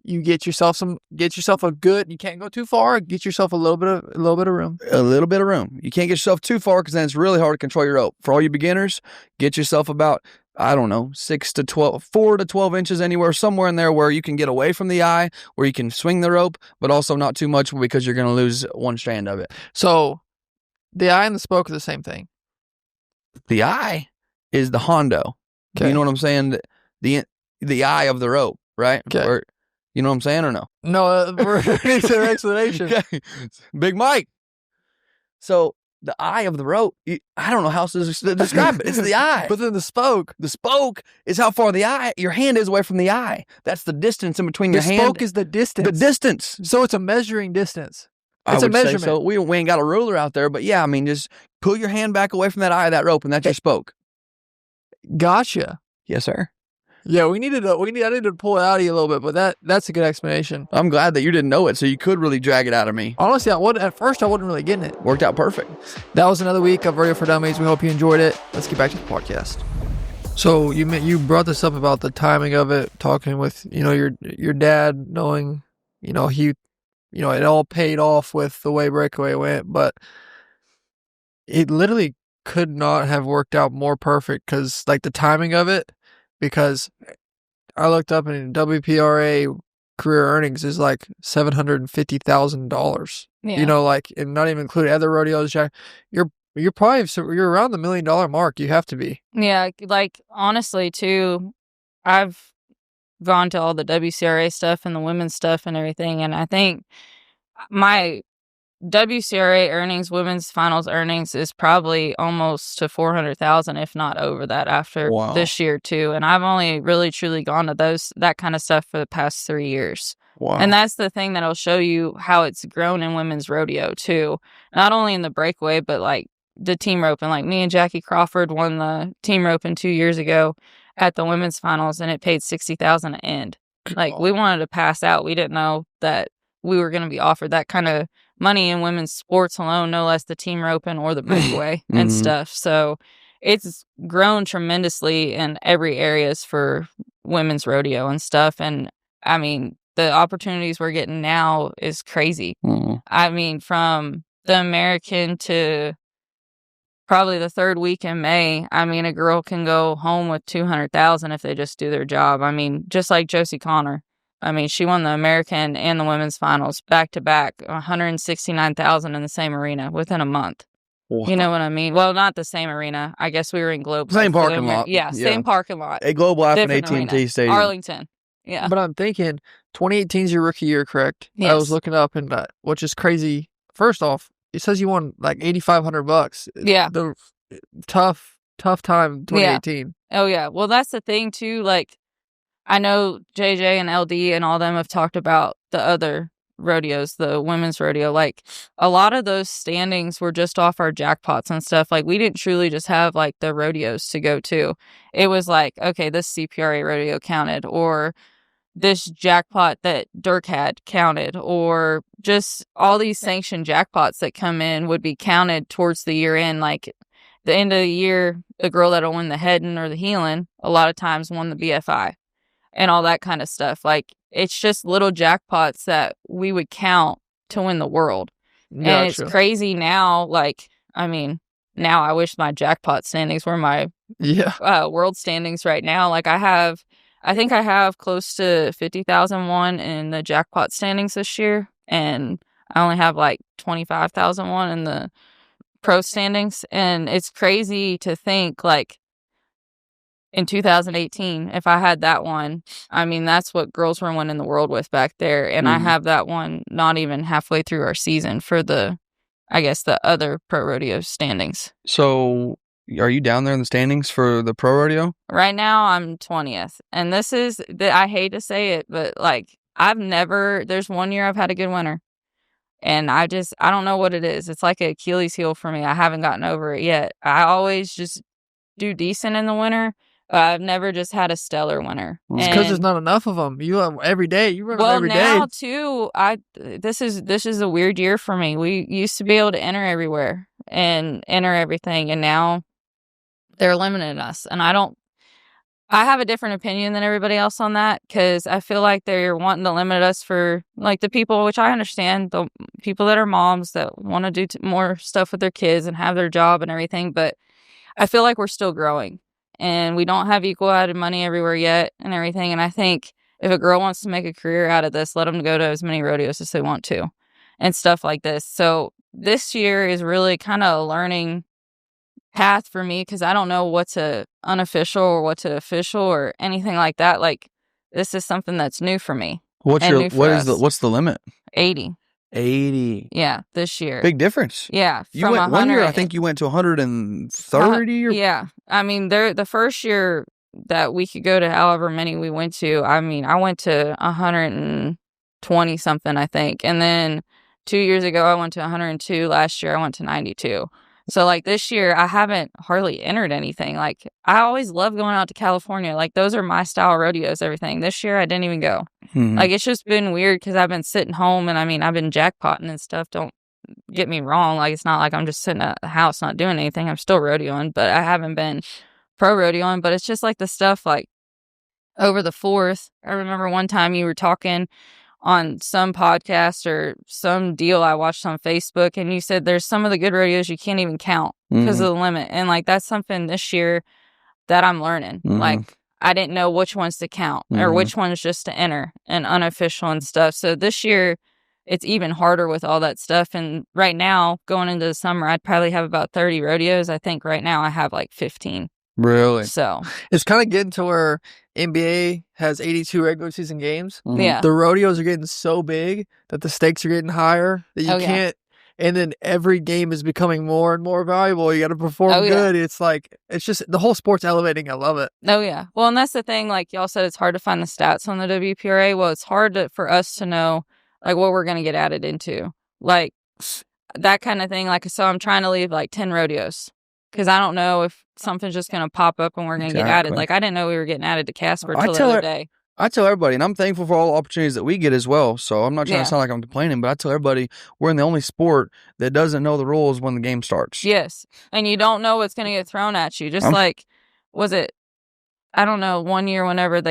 Speaker 3: You get yourself a good, you can't go too far, get yourself a little bit of room.
Speaker 2: A little bit of room. You can't get yourself too far because then it's really hard to control your rope. For all you beginners, get yourself about, I don't know, 4 to 12 inches anywhere, somewhere in there where you can get away from the eye, where you can swing the rope, but also not too much because you're going to lose one strand of it.
Speaker 3: So the eye and the spoke are the same thing.
Speaker 2: The eye is the hondo. Okay. You know what I'm saying? The eye of the rope, right?
Speaker 3: Okay.
Speaker 2: You know what I'm saying or no?
Speaker 3: No, it's an explanation.
Speaker 2: Okay. Big Mike. So the eye of the rope, I don't know how else to describe it. It's the eye.
Speaker 3: But then the spoke.
Speaker 2: The spoke is how far your hand is away from the eye. That's the distance in between your hand.
Speaker 3: The spoke is the distance.
Speaker 2: The distance.
Speaker 3: So it's a measuring distance.
Speaker 2: It's a measurement. So we ain't got a ruler out there, but yeah, I mean, just pull your hand back away from that eye of that rope, and that's your spoke.
Speaker 3: Gotcha.
Speaker 2: Yes, sir.
Speaker 3: Yeah, I needed to pull it out of you a little bit, but that's a good explanation.
Speaker 2: I'm glad that you didn't know it, so you could really drag it out of me.
Speaker 3: Honestly, at first I wasn't really getting it.
Speaker 2: Worked out perfect.
Speaker 3: That was another week of Rodeo for Dummies. We hope you enjoyed it. Let's get back to the podcast. So you brought this up about the timing of it, talking with your dad, knowing it all paid off with the way Breakaway went, but it literally could not have worked out more perfect because like the timing of it. Because I looked up and WPRA career earnings is like $750,000. Yeah. And not even including other rodeos. You're around the $1 million mark. You have to be.
Speaker 1: Yeah, like honestly too, I've gone to all the WCRA stuff and the women's stuff and everything, and I think my WCRA earnings, women's finals earnings, is probably almost to 400,000, if not over that, after this year too. And I've only really truly gone to that kind of stuff for the past 3 years.
Speaker 2: Wow.
Speaker 1: And that's the thing that'll show you how it's grown in women's rodeo too. Not only in the breakaway, but like the team roping. Like me and Jackie Crawford won the team roping 2 years ago at the women's finals, and it paid $60,000 to end. Like we wanted to pass out. We didn't know that we were going to be offered that kind of money in women's sports alone, no less the team roping or the breakaway and stuff. So it's grown tremendously in every areas for women's rodeo and stuff. And I mean, the opportunities we're getting now is crazy. I mean, from the American to probably the third week in May, I mean, a girl can go home with $200,000 if they just do their job. I mean, just like Josie Connor. I mean, she won the American and the women's finals back to back, $169,000 in the same arena within a month. Wow. You know what I mean? Well, not the same arena. I guess we were in Globe.
Speaker 2: Same parking lot.
Speaker 1: Yeah, same parking lot.
Speaker 2: A Global Life and AT&T Stadium.
Speaker 1: Arlington. Yeah.
Speaker 3: But I'm thinking 2018 is your rookie year, correct?
Speaker 1: Yes.
Speaker 3: I was looking up, and which is crazy. First off, it says you won like $8,500.
Speaker 1: Yeah.
Speaker 3: The tough time 2018.
Speaker 1: Yeah. Oh, yeah. Well, that's the thing, too. Like, I know JJ and LD and all them have talked about the other rodeos, the women's rodeo. Like, a lot of those standings were just off our jackpots and stuff. Like, we didn't truly just have, like, the rodeos to go to. It was like, okay, this CPRA rodeo counted, or this jackpot that Dirk had counted, or just all these sanctioned jackpots that come in would be counted towards the year end. Like, the end of the year, the girl that'll win the heading or the heeling a lot of times won the BFI and all that kind of stuff. Like, it's just little jackpots that we would count to win the world. Gotcha. And it's crazy now. Like, I mean, now I wish my jackpot standings were my world standings right now. Like, I think I have close to 50,001 in the jackpot standings this year, and I only have like 25,001 in the pro standings. And it's crazy to think, like, in 2018, if I had that one, I mean, that's what girls were winning the world with back there. And I have that one not even halfway through our season for the other pro rodeo standings.
Speaker 2: So are you down there in the standings for the pro rodeo?
Speaker 1: Right now, I'm 20th. And this is, I hate to say it, but like, there's 1 year I've had a good winner. And I don't know what it is. It's like an Achilles heel for me. I haven't gotten over it yet. I always just do decent in the winter. I've never just had a stellar winner.
Speaker 3: It's because there's not enough of them. You every day. You run them every day.
Speaker 1: Well, now too, this is a weird year for me. We used to be able to enter everywhere and enter everything, and now they're limiting us. And I have a different opinion than everybody else on that, because I feel like they're wanting to limit us for, like, the people, which I understand, the people that are moms that want to do more stuff with their kids and have their job and everything. But I feel like we're still growing. And we don't have equal added money everywhere yet and everything. And I think if a girl wants to make a career out of this, let them go to as many rodeos as they want to and stuff like this. So this year is really kind of a learning path for me, because I don't know what's a unofficial or what's an official or anything like that. Like, this is something that's new for me.
Speaker 2: What's the limit?
Speaker 1: 80.
Speaker 2: 80.
Speaker 1: Yeah, this year.
Speaker 2: Big difference.
Speaker 1: Yeah.
Speaker 2: You went 1 year, I think you went to 130
Speaker 1: yeah. I mean, the first year that we could go to however many we went to, I mean, I went to 120 something, I think. And then 2 years ago, I went to 102. Last year, I went to 92. So, like, this year, I haven't hardly entered anything. Like, I always love going out to California. Like, those are my style rodeos, everything. This year, I didn't even go. Like, it's just been weird because I've been sitting home, and I mean, I've been jackpotting and stuff. Don't get me wrong. Like, it's not like I'm just sitting at the house not doing anything. I'm still rodeoing, but I haven't been pro rodeoing. But it's just like the stuff, like, over the 4th. I remember one time you were talking on some podcast or some deal I watched on Facebook, and you said there's some of the good rodeos you can't even count because of the limit. And, like, that's something this year that I'm learning. Like, I didn't know which ones to count or which ones just to enter and unofficial and stuff. So this year, it's even harder with all that stuff. And right now, going into the summer, I'd probably have about 30 rodeos. I think right now I have like 15.
Speaker 2: Really?
Speaker 1: So
Speaker 3: it's kind of getting to where NBA has 82 regular season games.
Speaker 1: Yeah.
Speaker 3: The rodeos are getting so big that the stakes are getting higher that you can't. And then every game is becoming more and more valuable. You got to perform good. It's like, it's just, the whole sport's elevating. I love it.
Speaker 1: Oh, yeah. Well, and that's the thing. Like y'all said, it's hard to find the stats on the WPRA. Well, it's hard for us to know, like, what we're going to get added into. Like, that kind of thing. Like, so I'm trying to leave, like, 10 rodeos. Because I don't know if something's just going to pop up and we're going to get added. Like, I didn't know we were getting added to Casper until the other day.
Speaker 2: I tell everybody, and I'm thankful for all the opportunities that we get as well. So I'm not trying to sound like I'm complaining, but I tell everybody we're in the only sport that doesn't know the rules when the game starts.
Speaker 1: Yes. And you don't know what's going to get thrown at you. Just like, was it, I don't know, one year whenever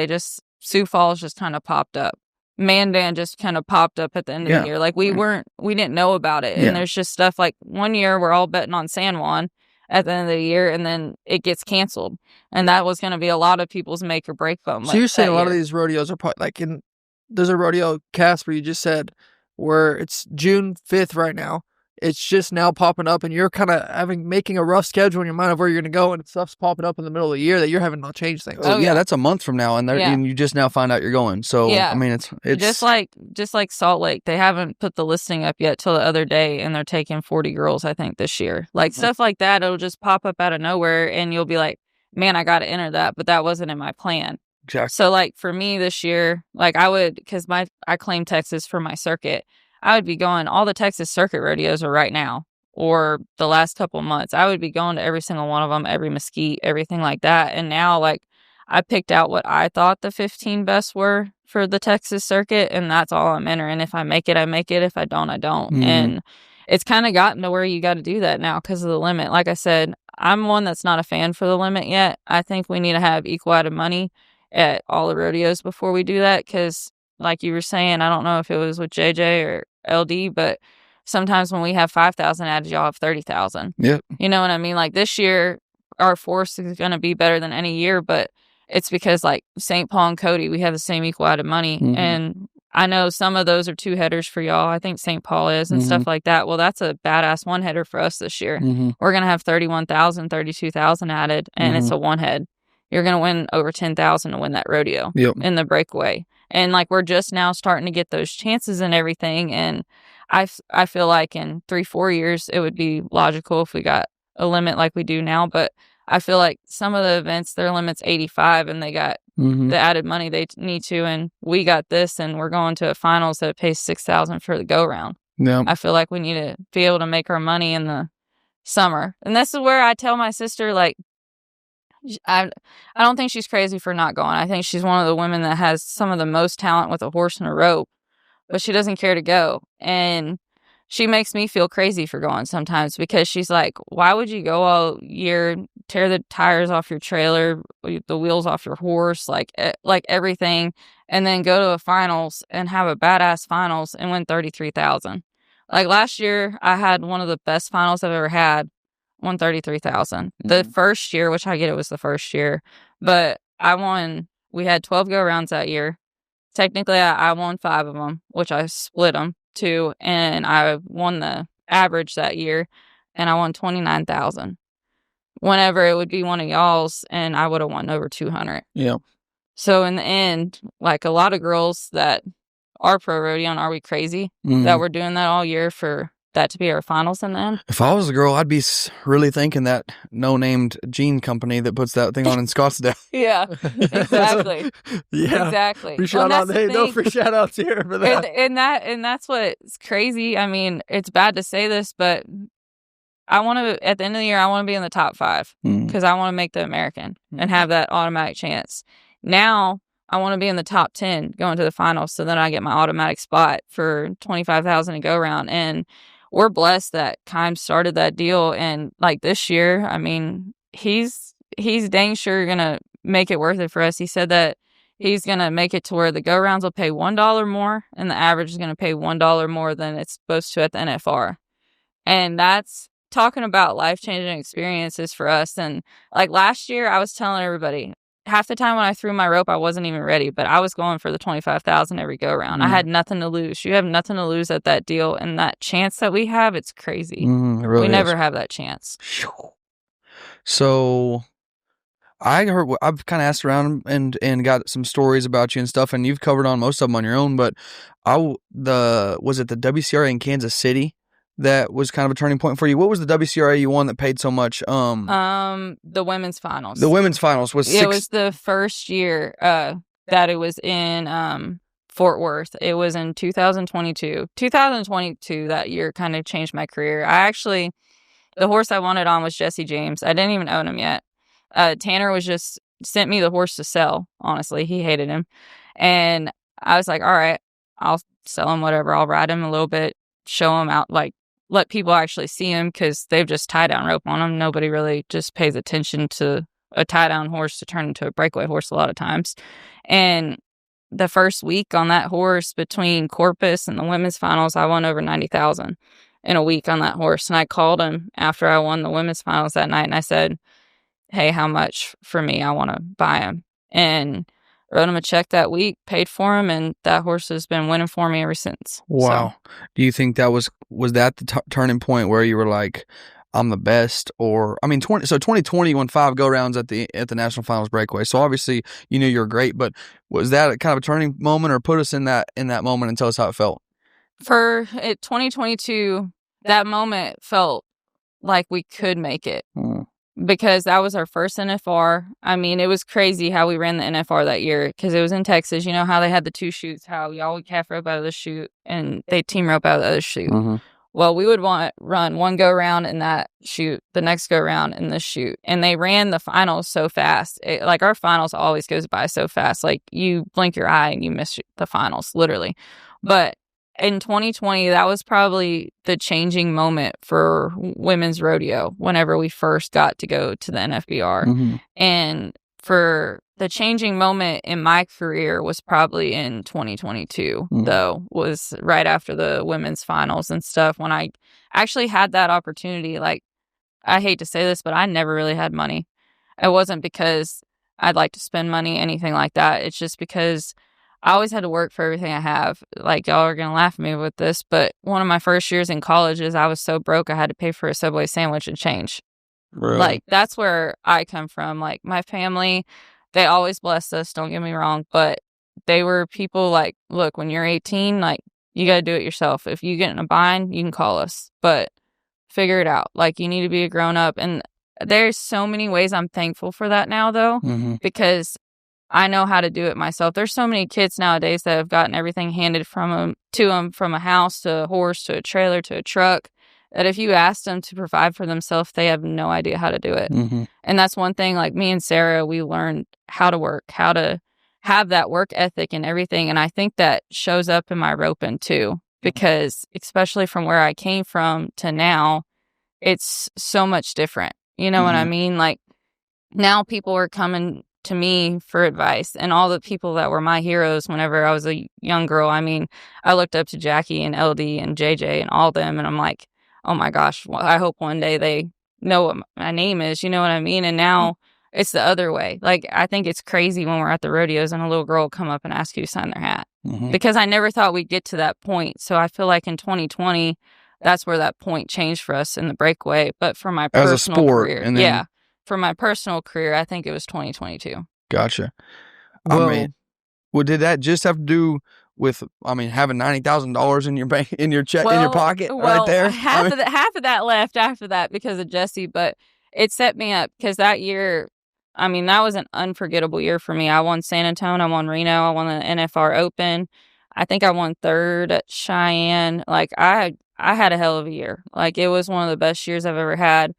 Speaker 1: Sioux Falls just kind of popped up. Mandan just kind of popped up at the end of the year. Like we didn't know about it. And there's just stuff like one year we're all betting on San Juan at the end of the year, and then it gets canceled. And that was going to be a lot of people's make or break moment.
Speaker 3: So you're saying a lot of these rodeos are probably like there's a rodeo, Casper, you just said, where it's June 5th right now. It's just now popping up, and you're kind of making a rough schedule in your mind of where you're going to go, and stuff's popping up in the middle of the year that you're having to change things.
Speaker 2: Oh yeah, that's a month from now, and you just now find out you're going. So I mean, it's
Speaker 1: just like Salt Lake. They haven't put the listing up yet till the other day, and they're taking 40 girls, I think, this year. Like stuff like that, it'll just pop up out of nowhere, and you'll be like, man, I got to enter that, but that wasn't in my plan.
Speaker 2: Exactly.
Speaker 1: So like for me this year, like I would, because I claim Texas for my circuit. I would be going, all the Texas circuit rodeos are right now, or the last couple of months. I would be going to every single one of them, every mesquite, everything like that. And now, like, I picked out what I thought the 15 best were for the Texas circuit, and that's all I'm entering. If I make it, I make it. If I don't, I don't.
Speaker 2: Mm-hmm.
Speaker 1: And it's kind of gotten to where you got to do that now because of the limit. Like I said, I'm one that's not a fan for the limit yet. I think we need to have equal out of money at all the rodeos before we do that, because like you were saying, I don't know if it was with JJ or LD, but sometimes when we have 5,000 added, y'all have 30,000.
Speaker 2: Yeah.
Speaker 1: You know what I mean? Like this year, our force is going to be better than any year, but it's because like St. Paul and Cody, we have the same equal out of money.
Speaker 2: Mm-hmm.
Speaker 1: And I know some of those are 2 headers for y'all. I think St. Paul is and stuff like that. Well, that's a badass 1 header for us this year.
Speaker 2: Mm-hmm.
Speaker 1: We're going to have 31,000, 32,000 added, and it's a 1 head. You're going to win over 10,000 to win that rodeo in the breakaway. And like we're just now starting to get those chances and everything. And I feel like in 3-4 years, it would be logical if we got a limit like we do now. But I feel like some of the events, their limit's 85 and they got the added money they need to. And we got this, and we're going to a finals that pays 6,000 for the go round.
Speaker 2: Yeah.
Speaker 1: I feel like we need to be able to make our money in the summer. And this is where I tell my sister, like, I don't think she's crazy for not going. I think she's one of the women that has some of the most talent with a horse and a rope, but she doesn't care to go. And she makes me feel crazy for going sometimes, because she's like, why would you go all year, tear the tires off your trailer, the wheels off your horse, like everything, and then go to a finals and have a badass finals and win 33,000. Like last year, I had one of the best finals I've ever had. Won 33,000. The first year, which I get it was the first year, but I won. We had 12 go rounds that year. Technically, I won 5 of them, which I split them 2, and I won the average that year, and I won 29,000. Whenever it would be one of y'all's, and I would have won over 200.
Speaker 2: Yeah.
Speaker 1: So in the end, like a lot of girls that are pro rodeo, and are we crazy that we're doing that all year for that to be our finals in the end?
Speaker 2: If I was a girl, I'd be really thanking that no-named jean company that puts that thing on in Scottsdale.
Speaker 1: Yeah, exactly.
Speaker 3: Yeah,
Speaker 1: exactly.
Speaker 3: Free shout out. Hey, no free shout outs here for that.
Speaker 1: And that's what's crazy. I mean, it's bad to say this, but I want to, at the end of the year, I want to be in the top 5 because I want to make the American and have that automatic chance. Now I want to be in the top 10 going to the finals, so then I get my automatic spot for 25,000 to go around. And we're blessed that Kime started that deal. And like this year, I mean, he's dang sure gonna make it worth it for us. He said that he's gonna make it to where the go rounds will pay $1 more, and the average is gonna pay $1 more than it's supposed to at the NFR. And that's talking about life-changing experiences for us. And like last year, I was telling everybody, half the time when I threw my rope, I wasn't even ready, but I was going for the 25,000 every go round. I had nothing to lose. You have nothing to lose at that deal, and that chance that we have, it's crazy.
Speaker 2: It really
Speaker 1: we
Speaker 2: is.
Speaker 1: never have that chance.
Speaker 2: So I've kind of asked around and got some stories about you and stuff, and you've covered on most of them on your own. But was it the WCRA in Kansas City that was kind of a turning point for you? What was the WCRA you won that paid so much?
Speaker 1: The women's finals.
Speaker 2: The women's finals was
Speaker 1: It was the first year that it was in Fort Worth. It was in 2022. 2022, that year kind of changed my career. The horse I wanted on was Jesse James. I didn't even own him yet. Tanner sent me the horse to sell. Honestly, he hated him. And I was like, all right, I'll sell him, whatever. I'll ride him a little bit, show him out, like, let people actually see him, because they've just tie down rope on him. Nobody really just pays attention to a tie down horse to turn into a breakaway horse a lot of times. And the first week on that horse between Corpus and the women's finals, I won over 90,000 in a week on that horse. And I called him after I won the women's finals that night, and I said, hey, how much for me? I want to buy him. And wrote him a check that week, paid for him, and that horse has been winning for me ever since.
Speaker 2: Wow. So, do you think that was that the turning point where you were like, I'm the best? Or, I mean, 2020 you won 5 go-rounds at the National Finals Breakaway. So obviously you knew you were great, but was that kind of a turning moment, or put us in that moment and tell us how it felt?
Speaker 1: For 2022, that moment felt like we could make it. Because that was our first NFR. I mean, it was crazy how we ran the NFR that year because it was in Texas. You know how they had the 2 chutes, how y'all would calf rope out of the chute and they team rope out of the other chute. Mm-hmm. Well, we would run one go round in that chute, the next go round in this chute. And they ran the finals so fast. Like, our finals always goes by so fast. Like, you blink your eye and you miss the finals, literally. But in 2020, that was probably the changing moment for women's rodeo whenever we first got to go to the NFBR. Mm-hmm. And for the changing moment in my career was probably in 2022, though, was right after the women's finals and stuff, when I actually had that opportunity. Like, I hate to say this, but I never really had money. It wasn't because I'd like to spend money, anything like that. It's just because I always had to work for everything I have. Like, y'all are going to laugh at me with this, but one of my first years in college is I was so broke I had to pay for a Subway sandwich and change. Really? Like, that's where I come from. Like, my family, they always blessed us, don't get me wrong, but they were people like, look, when you're 18, like, you got to do it yourself. If you get in a bind, you can call us, but figure it out. Like, you need to be a grown up. And there's so many ways I'm thankful for that now, though, because I know how to do it myself. There's so many kids nowadays that have gotten everything handed to them from a house to a horse to a trailer to a truck, that if you ask them to provide for themselves, they have no idea how to do it. Mm-hmm. And that's one thing, like, me and Sarah, we learned how to work, how to have that work ethic and everything. And I think that shows up in my roping too, because especially from where I came from to now, it's so much different. You know what I mean? Like, now people are coming to me for advice, and all the people that were my heroes whenever I was a young girl. I mean, I looked up to Jackie and LD and JJ and all them, and I'm like, oh my gosh, well, I hope one day they know what my name is. You know what I mean? And now it's the other way. Like, I think it's crazy when we're at the rodeos and a little girl will come up and ask you to sign their hat, because I never thought we'd get to that point. So I feel like in 2020, that's where that point changed for us in the breakaway. But for my personal
Speaker 2: as a sport,
Speaker 1: career,
Speaker 2: and then...
Speaker 1: for my personal career, I think it was 2022.
Speaker 2: Gotcha. Well, I mean, did that just have to do with, I mean, having $90,000 in your bank, in your check, in your pocket, right there?
Speaker 1: Half of that left after that because of Jesse, but it set me up because that year, I mean, that was an unforgettable year for me. I won San Antonio, I won Reno, I won the NFR Open. I think I won 3rd at Cheyenne. Like, I had a hell of a year. Like, it was one of the best years I've ever had.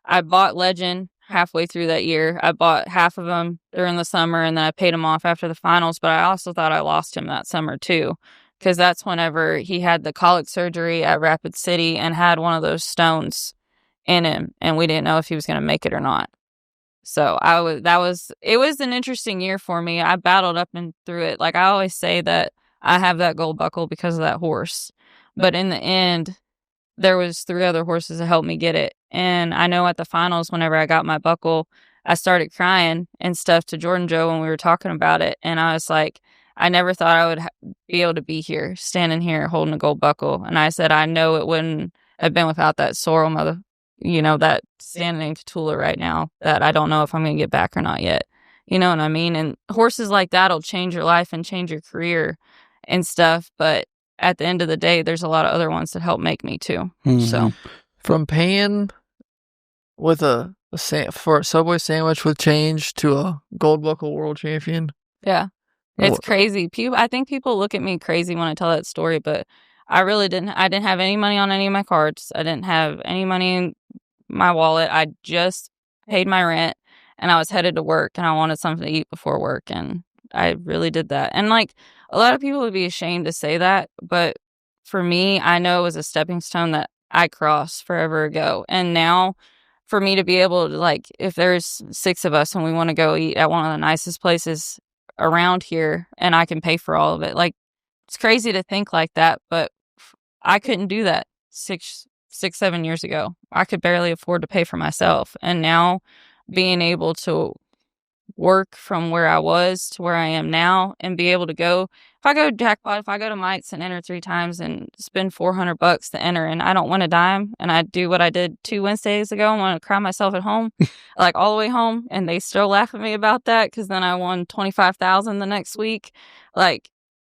Speaker 1: I bought Legend halfway through that year. I bought half of them during the summer, and then I paid him off after the finals. But I also thought I lost him that summer too, because that's whenever he had the colic surgery at Rapid City and had one of those stones in him, and we didn't know if he was going to make it or not. So it was an interesting year for me. I battled up and through it. Like, I always say that I have that gold buckle because of that horse, but in the end, there was 3 other horses that helped me get it. And I know at the finals, whenever I got my buckle, I started crying and stuff to Jordan Joe when we were talking about it. And I was like, I never thought I would be able to be here, standing here holding a gold buckle. And I said, I know it wouldn't have been without that sorrel mother, that standing in Cotulla right now, that I don't know if I'm going to get back or not yet. You know what I mean? And horses like that will change your life and change your career and stuff. But at the end of the day, there's a lot of other ones that help make me too. So,
Speaker 3: from paying with for a Subway sandwich with change to a gold buckle world champion.
Speaker 1: Yeah, it's crazy. I think people look at me crazy when I tell that story, but I really didn't. I didn't have any money on any of my cards. I didn't have any money in my wallet. I just paid my rent, and I was headed to work, and I wanted something to eat before work, and I really did that. And like, a lot of people would be ashamed to say that, but for me, I know it was a stepping stone that I crossed forever ago. And now, for me to be able to, like, if there's 6 of us and we want to go eat at one of the nicest places around here and I can pay for all of it. Like, it's crazy to think like that, but I couldn't do that 7 years ago. I could barely afford to pay for myself. And now being able to work from where I was to where I am now and be able to go, if I go to Jackpot, if I go to Mike's and enter 3 times and spend $400 to enter and I don't win a dime and I do what I did 2 Wednesdays ago and want to cry myself at home, like all the way home, and they still laugh at me about that because then I won $25,000 the next week. Like,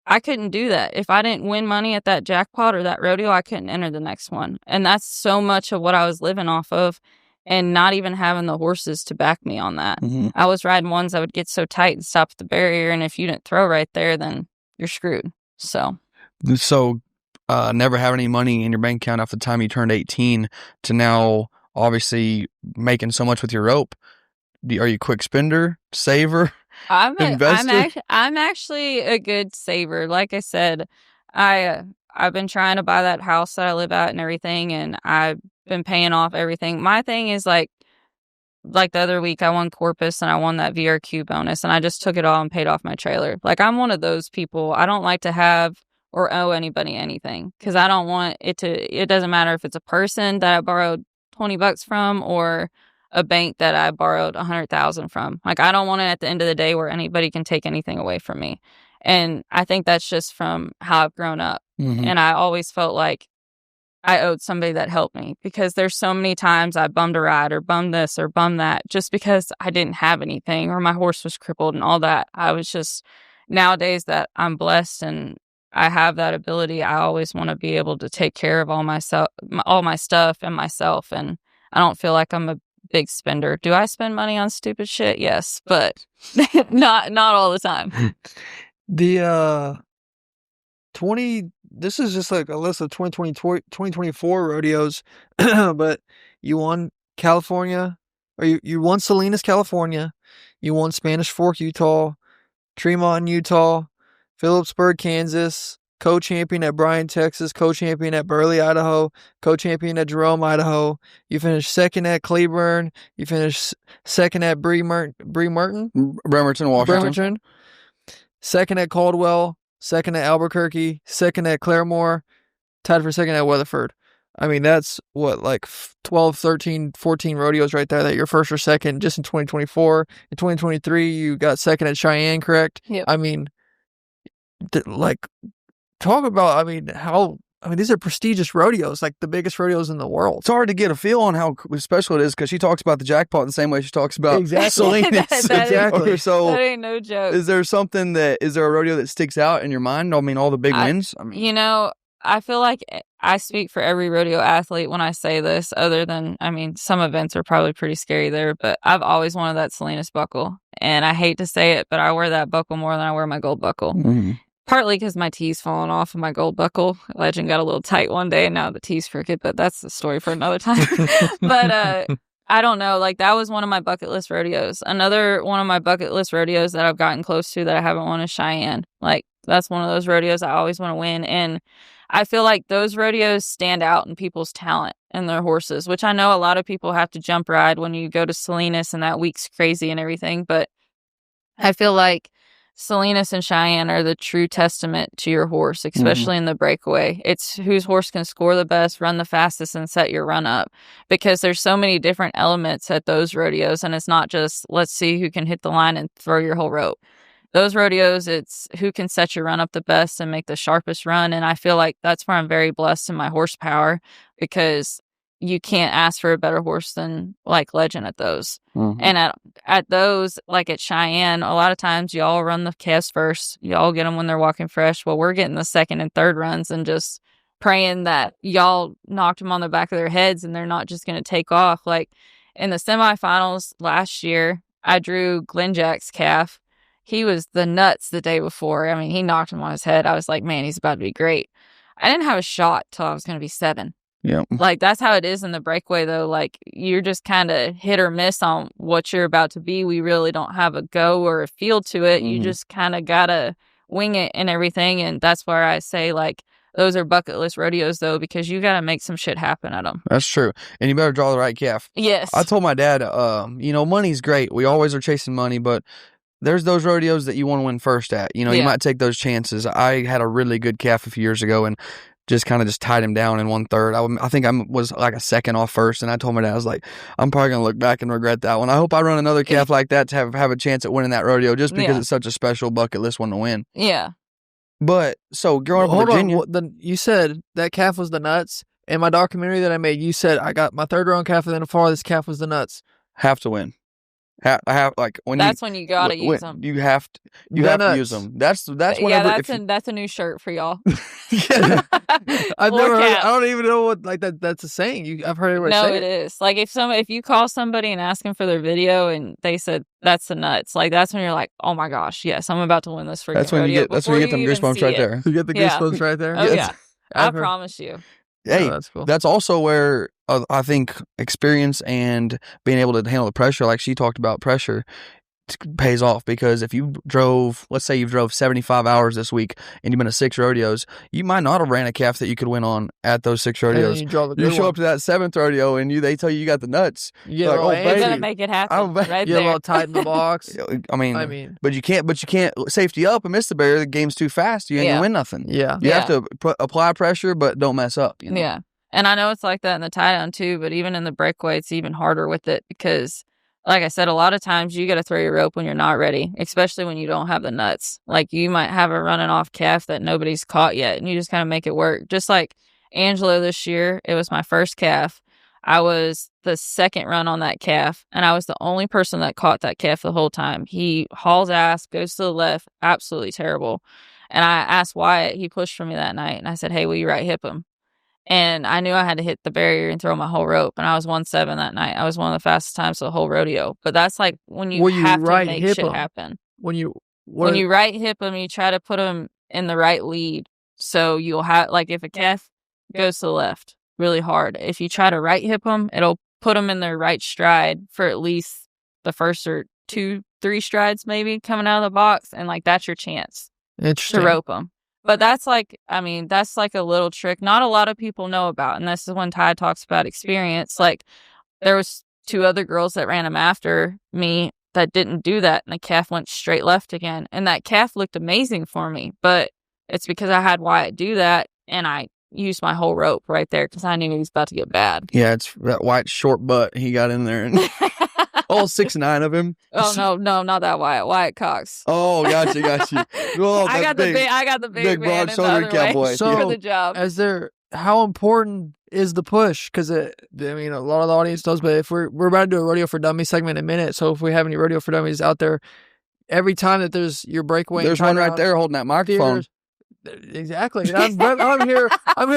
Speaker 1: I couldn't do that. If I didn't win money at that jackpot or that rodeo, I couldn't enter the next one. And that's so much of what I was living off of and not even having the horses to back me on that.
Speaker 2: Mm-hmm.
Speaker 1: I was riding ones that would get so tight and stop at the barrier. And if you didn't throw right there, then you're screwed. So
Speaker 2: never having any money in your bank account after the time you turned 18 to now obviously making so much with your rope. Are you a quick spender, saver? Investor?
Speaker 1: I'm actually a good saver. Like I said, I've been trying to buy that house that I live at and everything, and I've been paying off everything. My thing is like the other week I won Corpus and I won that VRQ bonus and I just took it all and paid off my trailer. Like, I'm one of those people. I don't like to have or owe anybody anything because I don't want it doesn't matter if it's a person that I borrowed $20 from or a bank that I borrowed $100,000 from. Like, I don't want it at the end of the day where anybody can take anything away from me. And I think that's just from how I've grown up.
Speaker 2: Mm-hmm.
Speaker 1: And I always felt like I owed somebody that helped me because there's so many times I bummed a ride or bummed this or bummed that just because I didn't have anything or my horse was crippled and all that. I was just, nowadays that I'm blessed and I have that ability, I always want to be able to take care of all my stuff and myself. And I don't feel like I'm a big spender. Do I spend money on stupid shit? Yes, but not all the time.
Speaker 3: The 20 this is just like a list of 2024 rodeos, but you won California, or you won Salinas, California, you won Spanish Fork, Utah, Tremont, Utah, Phillipsburg, Kansas, co-champion at Bryan, Texas, co-champion at Burley, Idaho, co-champion at Jerome, Idaho. You finished second at Cleburne. You finished second at Bremerton,
Speaker 2: Washington.
Speaker 3: Second at Caldwell, second at Albuquerque, second at Claremore, tied for second at Weatherford. I mean, that's what, like 12, 13, 14 rodeos right there that you're first or second just in 2024. In 2023, you got second at Cheyenne, correct?
Speaker 1: Yep.
Speaker 3: I mean, talk about, these are prestigious rodeos, like the biggest rodeos in the world.
Speaker 2: It's hard to get a feel on how special it is because she talks about the jackpot the same way she talks about Salinas.
Speaker 3: Exactly.
Speaker 2: So
Speaker 1: that ain't no joke.
Speaker 2: Is there a rodeo that sticks out in your mind? I mean, all the big wins?
Speaker 1: I feel like I speak for every rodeo athlete when I say this, other than, some events are probably pretty scary there, but I've always wanted that Salinas buckle. And I hate to say it, but I wear that buckle more than I wear my gold buckle.
Speaker 2: Mm-hmm.
Speaker 1: Partly because my tee's fallen off of my gold buckle. Legend got a little tight one day, and now the tee's crooked, but that's the story for another time. But I don't know. Like, that was one of my bucket list rodeos. Another one of my bucket list rodeos that I've gotten close to that I haven't won is Cheyenne. Like, that's one of those rodeos I always want to win. And I feel like those rodeos stand out in people's talent and their horses, which I know a lot of people have to jump ride when you go to Salinas and that week's crazy and everything. But I feel like Salinas and Cheyenne are the true testament to your horse, especially in the breakaway. It's whose horse can score the best, run the fastest, and set your run up. Because there's so many different elements at those rodeos, and it's not just, let's see who can hit the line and throw your whole rope. Those rodeos, it's who can set your run up the best and make the sharpest run. And I feel like that's where I'm very blessed in my horsepower, because you can't ask for a better horse than like Legend at those. Mm-hmm. And at those, like at Cheyenne, a lot of times y'all run the calves first. Y'all get them when they're walking fresh. Well, we're getting the second and third runs and just praying that y'all knocked them on the back of their heads and they're not just going to take off. Like in the semifinals last year, I drew Glenn Jack's calf. He was the nuts the day before. He knocked him on his head. I was like, man, he's about to be great. I didn't have a shot till I was going to be 7.
Speaker 2: Yeah.
Speaker 1: Like, that's how it is in the breakaway, though. Like, you're just kind of hit or miss on what you're about to be. We really don't have a go or a feel to it. Mm-hmm. You just kind of got to wing it and everything. And that's where I say, like, those are bucket list rodeos, though, because you got to make some shit happen at them.
Speaker 2: That's true. And you better draw the right calf.
Speaker 1: Yes.
Speaker 2: I told my dad, money's great. We always are chasing money, but there's those rodeos that you want to win first at. You know, you might take those chances. I had a really good calf a few years ago and just kind of just tied him down in 1/3. I think I was like a second off first, and I told my dad, I was like, I'm probably going to look back and regret that one. I hope I run another calf like that to have a chance at winning that rodeo just because it's such a special bucket list one to win.
Speaker 1: Yeah.
Speaker 2: But, so, growing up in Virginia.
Speaker 3: You said that calf was the nuts. In my documentary that I made, you said, I got my 3rd round calf, and then the farthest calf was the nuts.
Speaker 2: Have to win. When
Speaker 1: you gotta use them.
Speaker 2: You have to use them. That's whenever.
Speaker 1: That's a new shirt for y'all.
Speaker 3: I've never heard. I don't even know what that's a saying. I've heard everybody say
Speaker 1: it is. Like if you call somebody and ask them for their video and they said that's the nuts, like that's when you're like, oh my gosh, yes, I'm about to win this for you. That's when you get them
Speaker 2: goosebumps right there.
Speaker 3: You get the goosebumps right there.
Speaker 1: Oh yeah, I promise you.
Speaker 2: Hey, that's cool. That's also where I think experience and being able to handle the pressure, like she talked about pressure, pays off. Because if you drove, let's say you drove 75 hours this week and you've been to 6 rodeos, you might not have ran a calf that you could win on at those 6 rodeos. You show up to that 7th rodeo and they tell you got the nuts.
Speaker 3: You're
Speaker 1: gonna make it happen. Right
Speaker 3: you're a little tight in the box.
Speaker 2: I mean, but you can't safety up and miss the barrier. The game's too fast. You ain't gonna win nothing.
Speaker 3: Yeah,
Speaker 2: you have to apply pressure, but don't mess up. You know?
Speaker 1: Yeah. And I know it's like that in the tie down too, but even in the breakaway, it's even harder with it because, like I said, a lot of times you got to throw your rope when you're not ready, especially when you don't have the nuts. Like you might have a running off calf that nobody's caught yet, and you just kind of make it work. Just like Angelo this year, it was my first calf. I was the 2nd run on that calf, and I was the only person that caught that calf the whole time. He hauls ass, goes to the left, absolutely terrible. And I asked Wyatt, he pushed for me that night, and I said, hey, will you right hip him? And I knew I had to hit the barrier and throw my whole rope. And I was 1.7 that night. I was one of the fastest times of the whole rodeo. But that's like when you have to make shit happen. When you right hip them, you try to put them in the right lead. So you'll have, like if a calf goes to the left really hard, if you try to right hip them, it'll put them in their right stride for at least the first or 2-3 strides maybe coming out of the box. And like that's your chance to rope them. But that's like a little trick not a lot of people know about. And this is when Ty talks about experience. Like there was 2 other girls that ran him after me that didn't do that. And the calf went straight left again. And that calf looked amazing for me. But it's because I had Wyatt do that. And I used my whole rope right there because I knew he was about to get bad.
Speaker 2: Yeah, it's that Wyatt short butt. He got in there and all 6'9" of him.
Speaker 1: Oh no, not that Wyatt Cox.
Speaker 2: Oh, gotcha. Well,
Speaker 1: I got the big
Speaker 2: broad shoulder cowboy.
Speaker 3: So,
Speaker 1: for the job.
Speaker 3: How important is the push? Because a lot of the audience knows, but if we're about to do a rodeo for dummies segment in a minute, so if we have any rodeo for dummies out there, every time that there's your breakaway,
Speaker 2: there's one right there holding that microphone.
Speaker 3: Exactly. I'm here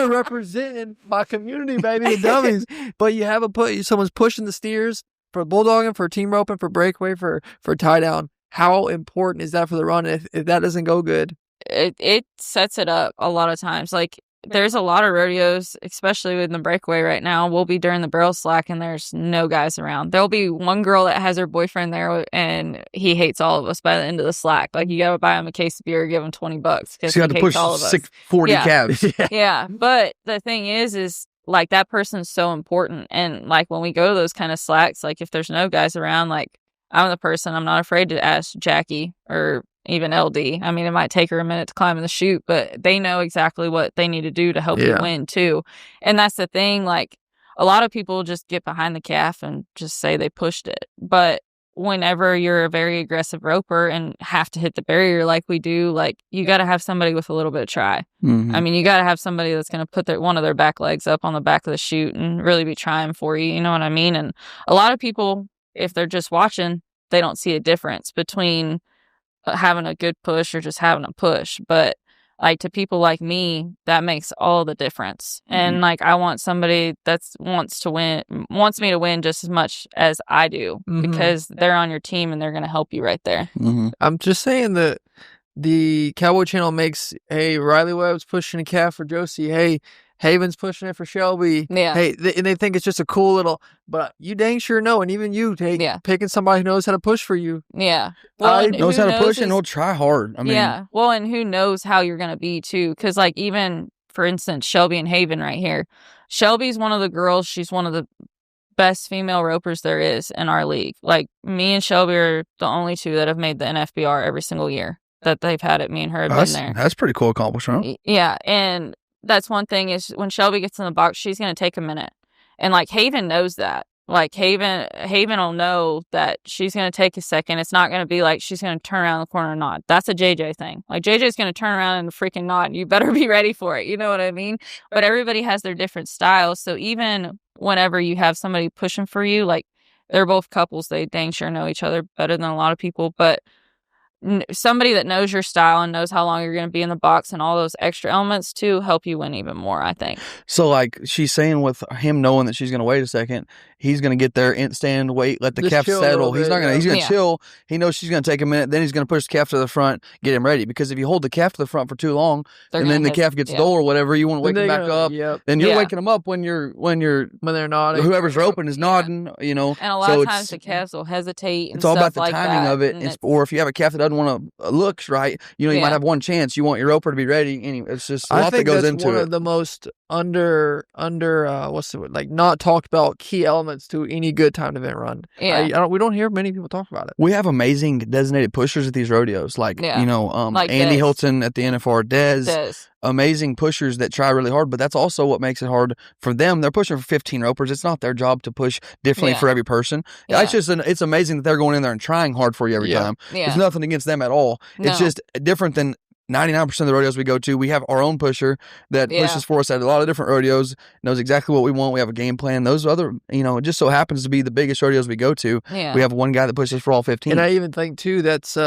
Speaker 3: representing my community, baby, the dummies. But you have someone's pushing the steers for bulldogging, for team roping, for breakaway, for tie down. How important is that for the run? If that doesn't go good,
Speaker 1: it sets it up a lot of times. Like there's a lot of rodeos, especially with the breakaway right now. We'll be during the barrel slack and there's no guys around. There'll be one girl that has her boyfriend there and he hates all of us by the end of the slack. Like you gotta buy him a case of beer, give him $20 because he hates all of us.
Speaker 2: 40 calves.
Speaker 1: Yeah. But the thing is like that person's so important. And like when we go to those kind of slacks, like if there's no guys around, like I'm the person, I'm not afraid to ask Jackie or even LD. I mean, it might take her a minute to climb in the chute, but they know exactly what they need to do to help you win too. And that's the thing. Like a lot of people just get behind the calf and just say they pushed it. But whenever you're a very aggressive roper and have to hit the barrier like we do, like you got to have somebody with a little bit of try. Mm-hmm. I mean, you got to have somebody that's going to put one of their back legs up on the back of the chute and really be trying for you. You know what I mean? And a lot of people, if they're just watching, they don't see a difference between having a good push or just having a push. But like to people like me, that makes all the difference. Mm-hmm. And like I want somebody that wants me to win just as much as I do, because they're on your team and they're going to help you right there.
Speaker 3: Mm-hmm. I'm just saying that the Cowboy Channel makes, hey, Riley Webb's pushing a calf for Josie. Hey, Haven's pushing it for Shelby.
Speaker 1: Yeah.
Speaker 3: Hey, and they think it's just a cool little, but you dang sure know. And even you, picking somebody who knows how to push for you.
Speaker 1: Yeah. Well,
Speaker 2: knows how to push and he'll try hard. I mean,
Speaker 1: yeah. Well, and who knows how you're going to be too. Because like even, for instance, Shelby and Haven right here. Shelby's one of the girls. She's one of the best female ropers there is in our league. Like, me and Shelby are the only two that have made the NFBR every single year that they've had it. Me and her have been there.
Speaker 2: That's pretty cool accomplishment.
Speaker 1: Yeah, and that's one thing is when Shelby gets in the box, she's going to take a minute. And, like, Haven knows that. Like, Haven will know that she's going to take a second. It's not going to be like she's going to turn around the corner and nod. That's a JJ thing. Like, JJ's going to turn around and freaking nod, and you better be ready for it. You know what I mean? But everybody has their different styles. So even whenever you have somebody pushing for you, like, they're both couples. They dang sure know each other better than a lot of people. But somebody that knows your style and knows how long you're going to be in the box and all those extra elements to help you win even more, I think.
Speaker 2: So, like, she's saying with him knowing that she's going to wait a second, he's going to get there, stand, wait, let the
Speaker 3: Just
Speaker 2: calf
Speaker 3: chill a
Speaker 2: settle.
Speaker 3: little
Speaker 2: He's
Speaker 3: bit,
Speaker 2: not going to, he's going to
Speaker 1: Yeah.
Speaker 2: chill. He knows she's going to take a minute. Then he's going to push the calf to the front, get him ready. Because if you hold the calf to the front for too long,
Speaker 1: They're
Speaker 2: and
Speaker 1: gonna
Speaker 2: then the
Speaker 1: hit-
Speaker 2: calf gets
Speaker 1: yeah.
Speaker 2: dull or whatever, you want to wake him back up.
Speaker 3: Yep.
Speaker 2: Then you're
Speaker 1: Yeah.
Speaker 2: waking them up when
Speaker 3: When they're nodding.
Speaker 2: whoever's roping is
Speaker 1: Yeah.
Speaker 2: nodding, you know.
Speaker 1: And a lot
Speaker 2: So
Speaker 1: of times the calves will hesitate. And
Speaker 2: it's all about
Speaker 1: stuff
Speaker 2: the
Speaker 1: like
Speaker 2: timing
Speaker 1: that,
Speaker 2: of it.
Speaker 1: and
Speaker 2: It's, or if you have a calf that doesn't want to look right, you know, you might
Speaker 1: Yeah.
Speaker 2: have one chance. You want your roper to be ready. Anyway, it's just a
Speaker 3: I
Speaker 2: lot that
Speaker 3: think
Speaker 2: goes
Speaker 3: that's
Speaker 2: into
Speaker 3: one
Speaker 2: it.
Speaker 3: of the most what's the word, like, not talked about key elements to any good timed event run.
Speaker 1: Yeah.
Speaker 3: We don't hear many people talk about it.
Speaker 2: We have amazing designated pushers at these rodeos, like
Speaker 1: Yeah.
Speaker 2: you know,
Speaker 1: Like
Speaker 2: Andy
Speaker 1: Dez.
Speaker 2: Hilton at the NFR, Dez,
Speaker 1: Does.
Speaker 2: amazing pushers that try really hard. But that's also what makes it hard for them. They're pushing for 15 ropers. It's not their job to push differently
Speaker 1: Yeah.
Speaker 2: for every person.
Speaker 1: Yeah.
Speaker 2: It's just it's amazing that they're going in there and trying hard for you every
Speaker 3: Yeah.
Speaker 2: time.
Speaker 1: Yeah.
Speaker 2: It's nothing against them at all. It's
Speaker 1: No.
Speaker 2: just different than 99% of the rodeos we go to. We have our own pusher that
Speaker 1: Yeah.
Speaker 2: pushes for us at a lot of different rodeos, knows exactly what we want. We have a game plan. Those other, you know, it just so happens to be the biggest rodeos we go to.
Speaker 1: Yeah.
Speaker 2: We have one guy that pushes for all 15.
Speaker 3: And I even think too that's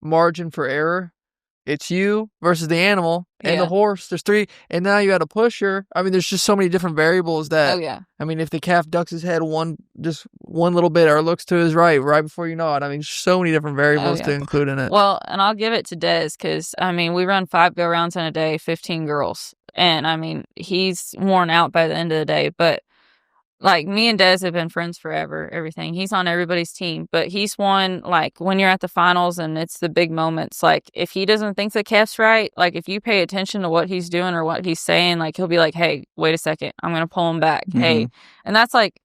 Speaker 3: margin for error. It's you versus the animal and the
Speaker 1: Yeah.
Speaker 3: horse. There's three, and now you had a pusher. I mean, there's just so many different variables that.
Speaker 1: Oh, yeah.
Speaker 3: I mean, if the calf ducks his head just one little bit or looks to his right before you nod, I mean, so many different variables
Speaker 1: yeah.
Speaker 3: to include in it.
Speaker 1: Well, and I'll give it to Dez because, I mean, we run 5 go-rounds in a day, 15 girls. And, I mean, he's worn out by the end of the day. But, like, me and Dez have been friends forever, everything. He's on everybody's team. But he's won, like, when you're at the finals and it's the big moments, like, if he doesn't think the calf's right, like, if you pay attention to what he's doing or what he's saying, like, he'll be like, hey, wait a second, I'm going to pull him back. Hey. And that's, like,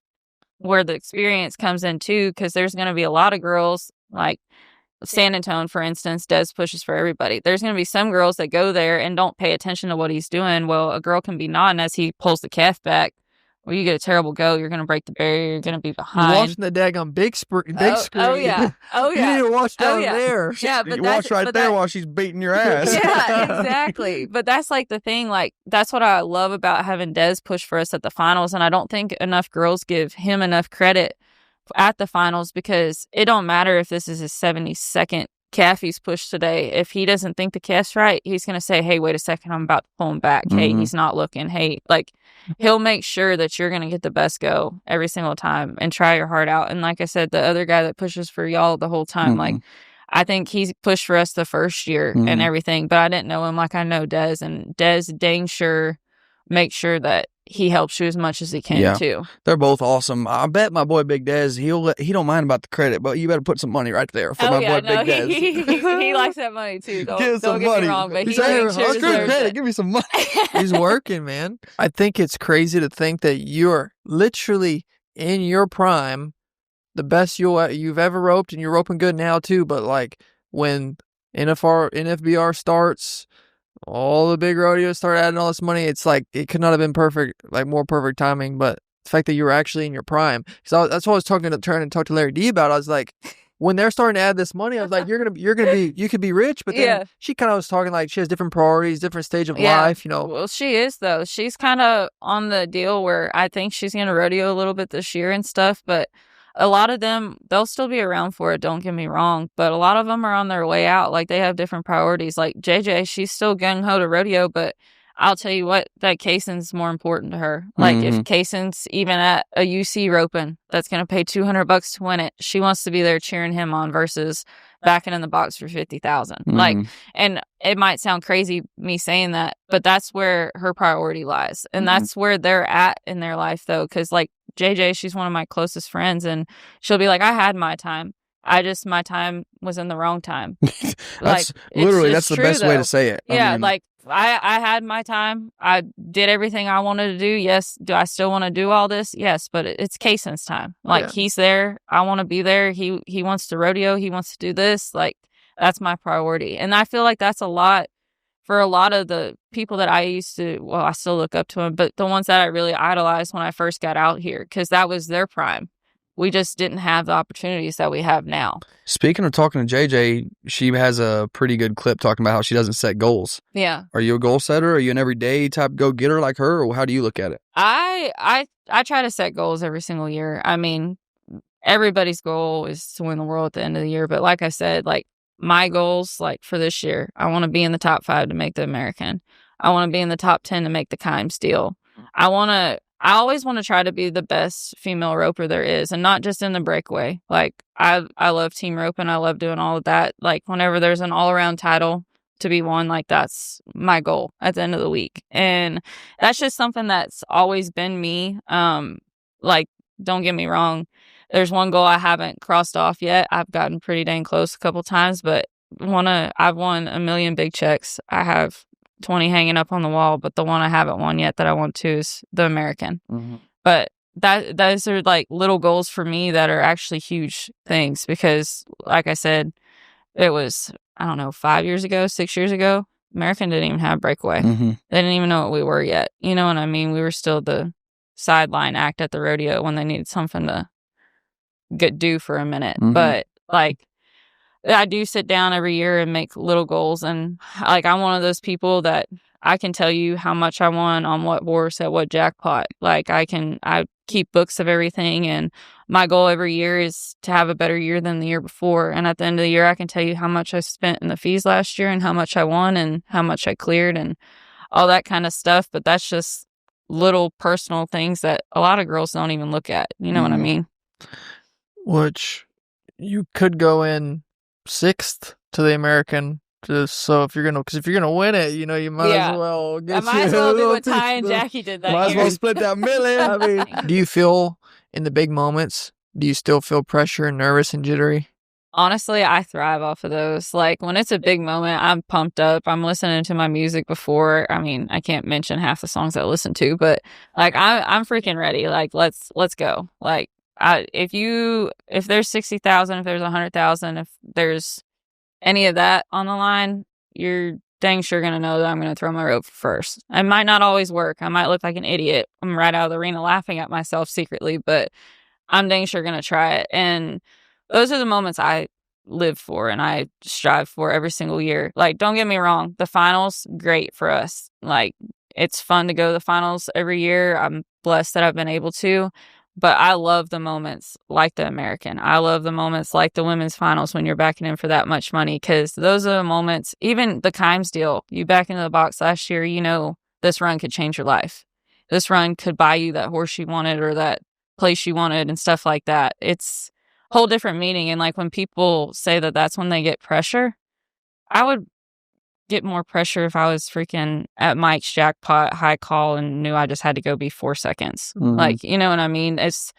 Speaker 1: where the experience comes in, too, because there's going to be a lot of girls, like, San Antonio, for instance, Des pushes for everybody. There's going to be some girls that go there and don't pay attention to what he's doing. Well, a girl can be nodding as he pulls the calf back. Well, you get a terrible go. You're going to break the barrier. You're going to be
Speaker 3: You're
Speaker 1: behind.
Speaker 3: watching the daggone big screen.
Speaker 1: Oh, yeah. Oh, yeah.
Speaker 3: You need to watch down
Speaker 1: yeah.
Speaker 3: there.
Speaker 1: Yeah,
Speaker 2: You
Speaker 1: but
Speaker 2: watch right there while she's beating your ass.
Speaker 1: Yeah, exactly. But that's like the thing. Like, that's what I love about having Des push for us at the finals. And I don't think enough girls give him enough credit at the finals because it don't matter if this is his 72nd calf he's pushed today. If he doesn't think the calf's right, he's going to say, hey, wait a second, I'm about to pull him back. Hey, he's not looking. Hey, like, he'll make sure that you're going to get the best go every single time and try your heart out. And like I said, the other guy that pushes for y'all the whole time, like, I think he's pushed for us the first year and everything, but I didn't know him like I know Des, and Des dang sure make sure that he helps you as much as he can too.
Speaker 2: They're both awesome. I bet my boy Big Dez, he don't mind about the credit, but you better put some money right there for my boy Big Dez.
Speaker 1: He likes that money too.
Speaker 2: Give
Speaker 1: Don't
Speaker 2: some
Speaker 1: get
Speaker 2: money.
Speaker 1: me wrong, but
Speaker 2: He's
Speaker 1: he
Speaker 2: like,
Speaker 1: dang sure
Speaker 2: "Screw
Speaker 1: deserves
Speaker 2: credit,
Speaker 1: it.
Speaker 2: give me some money."
Speaker 3: He's working, man. I think it's crazy to think that you're literally in your prime, the best you've ever roped, and you're roping good now too. But like when NFBR starts, all the big rodeos start adding all this money. It's like it could not have been perfect, like more perfect timing. But the fact that you were actually in your prime, because that's what I was trying to talk to Larry D about. I was like, when they're starting to add this money, I was like, you could be rich. But then she kind of was talking like she has different priorities, different stage of life, you know.
Speaker 1: Well, she is though. She's kind of on the deal where I think she's going to rodeo a little bit this year and stuff, but a lot of them, they'll still be around for it, don't get me wrong, but a lot of them are on their way out. Like, they have different priorities. Like, JJ, she's still gung-ho to rodeo, but I'll tell you what, that Kaysen's more important to her. Like, if Kaysen's even at a UC roping that's going to pay $200 to win it, she wants to be there cheering him on versus backing in the box for 50,000. Like, and it might sound crazy me saying that, but that's where her priority lies. And that's where they're at in their life, though, because, like, JJ, she's one of my closest friends, and she'll be like, I had my time. My time was in the wrong time.
Speaker 2: That's literally, that's the best way to say it.
Speaker 1: Yeah, like, I had my time. I did everything I wanted to do. Yes. Do I still want to do all this? Yes, but it's Kaysen's time. Like, he's there. I want to be there. He wants to rodeo. He wants to do this. Like, that's my priority. And I feel like that's a lot for a lot of the people that I used to, well, I still look up to them, but the ones that I really idolized when I first got out here, because that was their prime. We just didn't have the opportunities that we have now.
Speaker 2: Speaking of talking to JJ, she has a pretty good clip talking about how she doesn't set goals.
Speaker 1: Yeah.
Speaker 2: Are you a goal setter? Are you an everyday type go-getter like her, or how do you look at it?
Speaker 1: I try to set goals every single year. I mean, everybody's goal is to win the world at the end of the year, but like I said, like, my goals, like, for this year, I want to be in the top 5 to make the American. I want to be in the top 10 to make the Kimes deal. I always want to try to be the best female roper there is, and not just in the breakaway. Like, I love team roping. I love doing all of that. Like, whenever there's an all-around title to be won, like, that's my goal at the end of the week. And that's just something that's always been me. Like, don't get me wrong. There's one goal I haven't crossed off yet. I've gotten pretty dang close a couple times, but I've won 1 million big checks. I have 20 hanging up on the wall, but the one I haven't won yet that I want to is the American. Mm-hmm. But those are like little goals for me that are actually huge things, because like I said, it was, I don't know, 5 years ago, 6 years ago, American didn't even have breakaway. Mm-hmm. They didn't even know what we were yet. You know what I mean? We were still the sideline act at the rodeo when they needed something to get due for a minute. Mm-hmm. But like, I do sit down every year and make little goals, and like, I'm one of those people that I can tell you how much I won on what horse at what jackpot. Like, I keep books of everything, and my goal every year is to have a better year than the year before. And at the end of the year, I can tell you how much I spent in the fees last year and how much I won and how much I cleared and all that kind of stuff. But that's just little personal things that a lot of girls don't even look at. You know what I mean?
Speaker 3: Which you could go in 6th to the American, just so if you're gonna win it, you know, you might as well get.
Speaker 1: I might as well do what Ty and Jackie did that year.
Speaker 2: Might as well split that million.
Speaker 3: I mean, do you feel in the big moments? Do you still feel pressure and nervous and jittery?
Speaker 1: Honestly, I thrive off of those. Like, when it's a big moment, I'm pumped up. I'm listening to my music before. I mean, I can't mention half the songs I listen to, but like, I'm freaking ready. Like, let's go. Like, if there's 60,000, if there's 100,000, if there's any of that on the line, you're dang sure gonna know that I'm gonna throw my rope first. It might not always work. I might look like an idiot. I'm right out of the arena laughing at myself secretly, but I'm dang sure gonna try it. And those are the moments I live for and I strive for every single year. Like, don't get me wrong, the finals, great for us. Like, it's fun to go to the finals every year. I'm blessed that I've been able to. But I love the moments like the American. I love the moments like the women's finals when you're backing in for that much money, because those are the moments, even the Kimes deal, you back into the box last year, you know, this run could change your life. This run could buy you that horse you wanted or that place you wanted and stuff like that. It's a whole different meaning. And like, when people say that that's when they get pressure, I would get more pressure if I was freaking at Mike's jackpot high call and knew I just had to go be 4 seconds. Mm-hmm. Like, you know what I mean? It's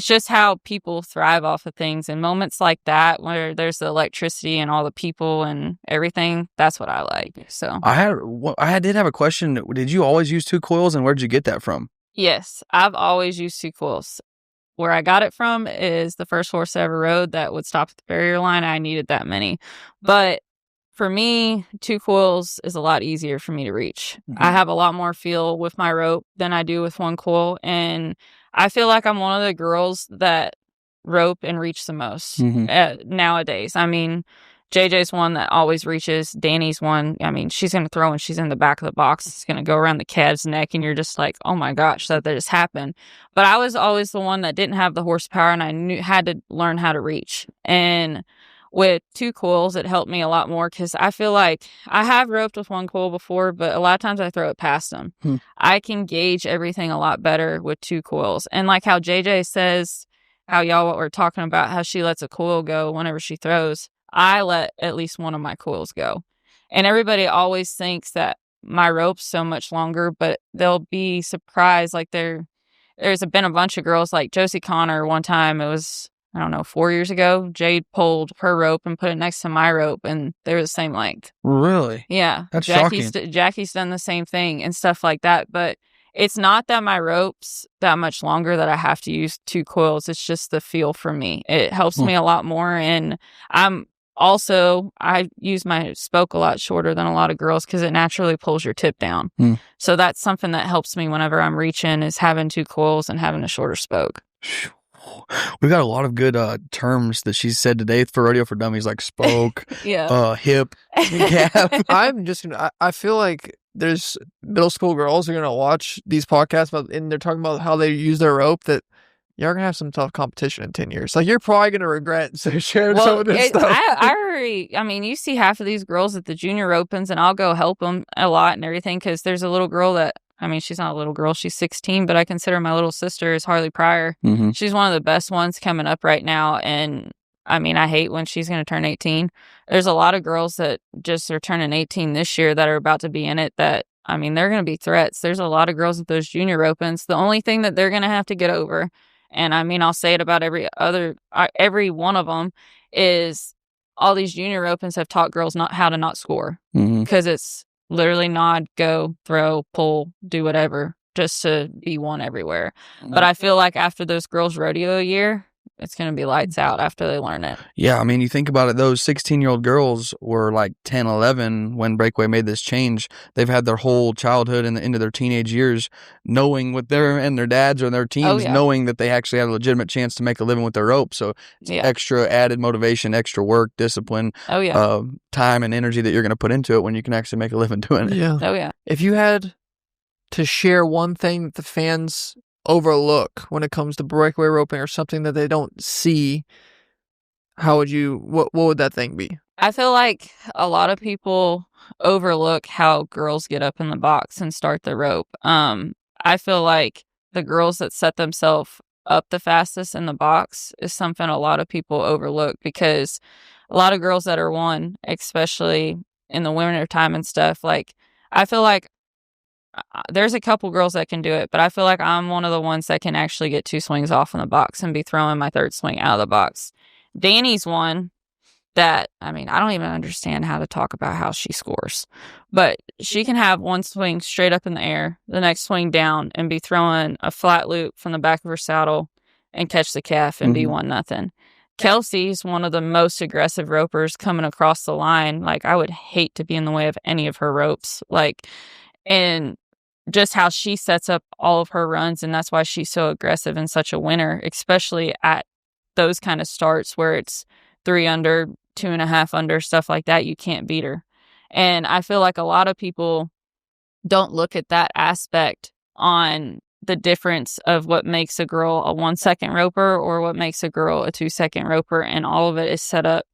Speaker 1: just how people thrive off of things, and moments like that where there's the electricity and all the people and everything. That's what I like. So
Speaker 2: I did have a question. Did you always use 2 coils, and where did you get that from?
Speaker 1: Yes, I've always used 2 coils. Where I got it from is the first horse I ever rode that would stop at the barrier line. I needed that many, but for me, 2 coils is a lot easier for me to reach. Mm-hmm. I have a lot more feel with my rope than I do with 1 coil. And I feel like I'm one of the girls that rope and reach the most nowadays. I mean, JJ's one that always reaches. Danny's one, I mean, she's going to throw when she's in the back of the box. It's going to go around the calf's neck, and you're just like, oh my gosh, that just happened. But I was always the one that didn't have the horsepower, and I had to learn how to reach. And with 2 coils, it helped me a lot more, because I feel like I have roped with 1 coil before, but a lot of times I throw it past them. I can gauge everything a lot better with 2 coils. And like how JJ says, how y'all were talking about how she lets a coil go whenever she throws, I let at least one of my coils go. And everybody always thinks that my rope's so much longer, but they'll be surprised. Like, there's been a bunch of girls, like Josie Connor one time, it was I don't know, 4 years ago, Jade pulled her rope and put it next to my rope, and they were the same length.
Speaker 2: Really?
Speaker 1: Yeah.
Speaker 2: That's shocking.
Speaker 1: Jackie's done the same thing and stuff like that. But it's not that my rope's that much longer that I have to use 2 coils. It's just the feel for me. It helps me a lot more. And I use my spoke a lot shorter than a lot of girls because it naturally pulls your tip down. So that's something that helps me whenever I'm reaching, is having 2 coils and having a shorter spoke.
Speaker 2: We got a lot of good terms that she said today for Rodeo for Dummies, like spoke, hip, calf.
Speaker 3: I feel like there's middle school girls are gonna watch these podcasts and they're talking about how they use their rope, that you're gonna have some tough competition in 10 years. Like, you're probably gonna regret sharing some of this stuff.
Speaker 1: I mean, you see half of these girls at the junior opens, and I'll go help them a lot and everything, because there's a little girl that, I mean, she's not a little girl, she's 16, but I consider my little sister is Harley Pryor. She's one of the best ones coming up right now, and I mean, I hate when she's going to turn 18. There's a lot of girls that just are turning 18 this year that are about to be in it that, I mean, they're going to be threats. There's a lot of girls at those junior opens. The only thing that they're going to have to get over, and I mean, I'll say it about every one of them, is all these junior opens have taught girls how to not score, because it's literally nod, go, throw, pull, do whatever, just to be one everywhere. But I feel like after those girls rodeo a year, it's going to be lights out after they learn it.
Speaker 2: Yeah, I mean, you think about it, those 16-year-old girls were like 10, 11 when Breakaway made this change. They've had their whole childhood and into their teenage years knowing with their dads or their teams, knowing that they actually had a legitimate chance to make a living with their rope. So it's extra added motivation, extra work, discipline, time and energy that you're going to put into it when you can actually make a living doing it.
Speaker 3: Yeah.
Speaker 1: Oh, yeah.
Speaker 3: If you had to share one thing that the fans overlook when it comes to breakaway roping, or something that they don't see, what would that thing be?
Speaker 1: I feel like a lot of people overlook how girls get up in the box and start the rope. I feel like the girls that set themselves up the fastest in the box is something a lot of people overlook, because a lot of girls that are one, especially in the winter time and stuff, like, I feel like there's a couple girls that can do it, but I feel like I'm one of the ones that can actually get 2 swings off in the box and be throwing my 3rd swing out of the box. Danny's one that, I mean, I don't even understand how to talk about how she scores, but she can have 1 swing straight up in the air, the next swing down, and be throwing a flat loop from the back of her saddle and catch the calf and be 1-0. Kelsey's one of the most aggressive ropers coming across the line. Like, I would hate to be in the way of any of her ropes. And just how she sets up all of her runs, and that's why she's so aggressive in such a winner, especially at those kind of starts where it's 3 under, 2.5 under, stuff like that. You can't beat her. And I feel like a lot of people don't look at that aspect on the difference of what makes a girl a 1-second roper or what makes a girl a 2-second roper, and all of it is set up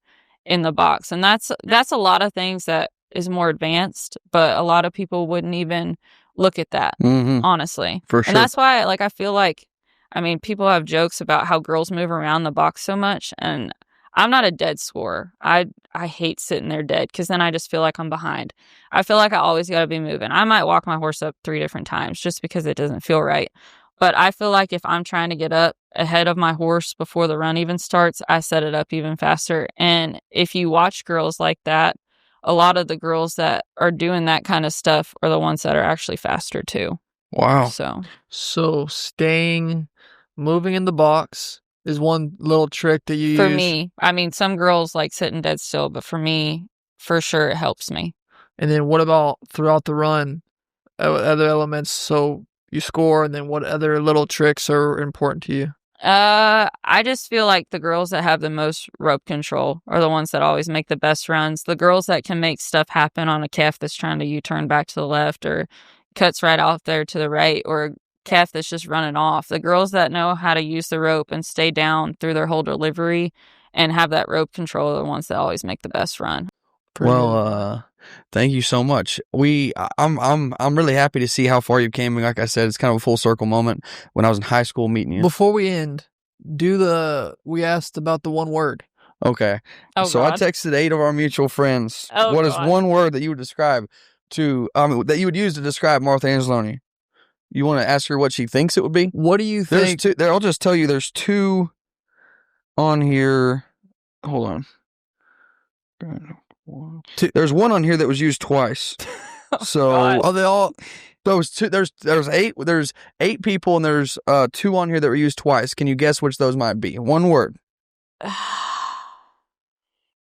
Speaker 1: in the box. And that's a lot of things that is more advanced, but a lot of people wouldn't even look at that, honestly.
Speaker 2: For sure.
Speaker 1: And that's why, like, I feel like, I mean, people have jokes about how girls move around the box so much, and I'm not a dead scorer. I hate sitting there dead, because then I just feel like I'm behind. I feel like I always got to be moving. I might walk my horse up 3 different times just because it doesn't feel right. But I feel like if I'm trying to get up ahead of my horse before the run even starts, I set it up even faster. And if you watch girls like that, a lot of the girls that are doing that kind of stuff are the ones that are actually faster too.
Speaker 2: Wow.
Speaker 3: So moving in the box is one little trick that you use.
Speaker 1: For me, I mean, some girls like sitting dead still, but for me, for sure, it helps me.
Speaker 3: And then what about throughout the run, other elements? So you score, and then what other little tricks are important to you?
Speaker 1: I just feel like the girls that have the most rope control are the ones that always make the best runs. The girls that can make stuff happen on a calf that's trying to U-turn back to the left, or cuts right off there to the right, or a calf that's just running off. The girls that know how to use the rope and stay down through their whole delivery and have that rope control are the ones that always make the best run.
Speaker 2: Thank you so much. I'm really happy to see how far you came. Like I said, it's kind of a full circle moment when I was in high school meeting you.
Speaker 3: Before we end, we asked about the one word.
Speaker 2: Okay. So God. I texted 8 of our mutual friends. What is one word that you would describe that you would use to describe Martha Angelone? You want to ask her what she thinks it would be?
Speaker 3: What do you think?
Speaker 2: I'll just tell you, there's 2 on here. Hold on. There's one on here that was used twice. So
Speaker 1: God.
Speaker 3: Are they all?
Speaker 2: those two. There's eight. There's 8 people, and there's 2 on here that were used twice. Can you guess which those might be? One word.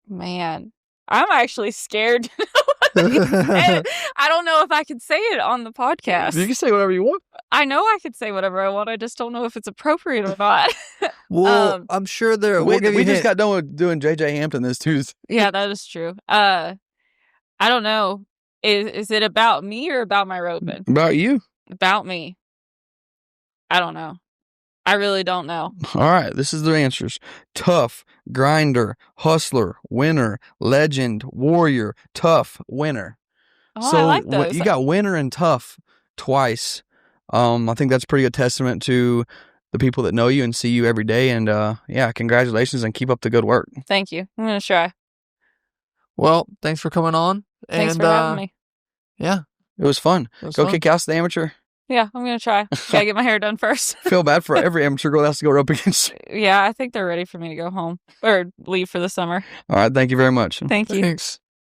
Speaker 1: Man, I'm actually scared to know what he said. I don't know if I could say it on the podcast.
Speaker 2: You can say whatever you want.
Speaker 1: I know I could say whatever I want. I just don't know if it's appropriate or not.
Speaker 3: Well, I'm sure there.
Speaker 2: We
Speaker 3: We'll give you
Speaker 2: just got done with doing JJ Hampton this Tuesday.
Speaker 1: Yeah, that is true. I don't know. Is it about me or about my roping?
Speaker 2: About you.
Speaker 1: About me. I don't know. I really don't know.
Speaker 2: All right, this is the answers. Tough, grinder, hustler, winner, legend, warrior, tough, winner.
Speaker 1: Oh,
Speaker 2: So
Speaker 1: I like those.
Speaker 2: you got winner and tough twice. I think that's a pretty good testament to the people that know you and see you every day. And yeah, congratulations and keep up the good work.
Speaker 1: Thank you. I'm going to try.
Speaker 3: Well, thanks for coming on.
Speaker 1: Thanks
Speaker 3: and,
Speaker 1: for having me.
Speaker 3: Yeah,
Speaker 2: It was fun.
Speaker 3: it was
Speaker 2: Go
Speaker 3: fun.
Speaker 2: kick ass the amateur.
Speaker 1: Yeah, I'm going to try. Gotta get my hair done first.
Speaker 2: Feel bad for every amateur girl that has to go rope against you.
Speaker 1: Yeah, I think they're ready for me to go home or leave for the summer.
Speaker 2: All right, thank you very much.
Speaker 1: Thank you.
Speaker 3: Thanks.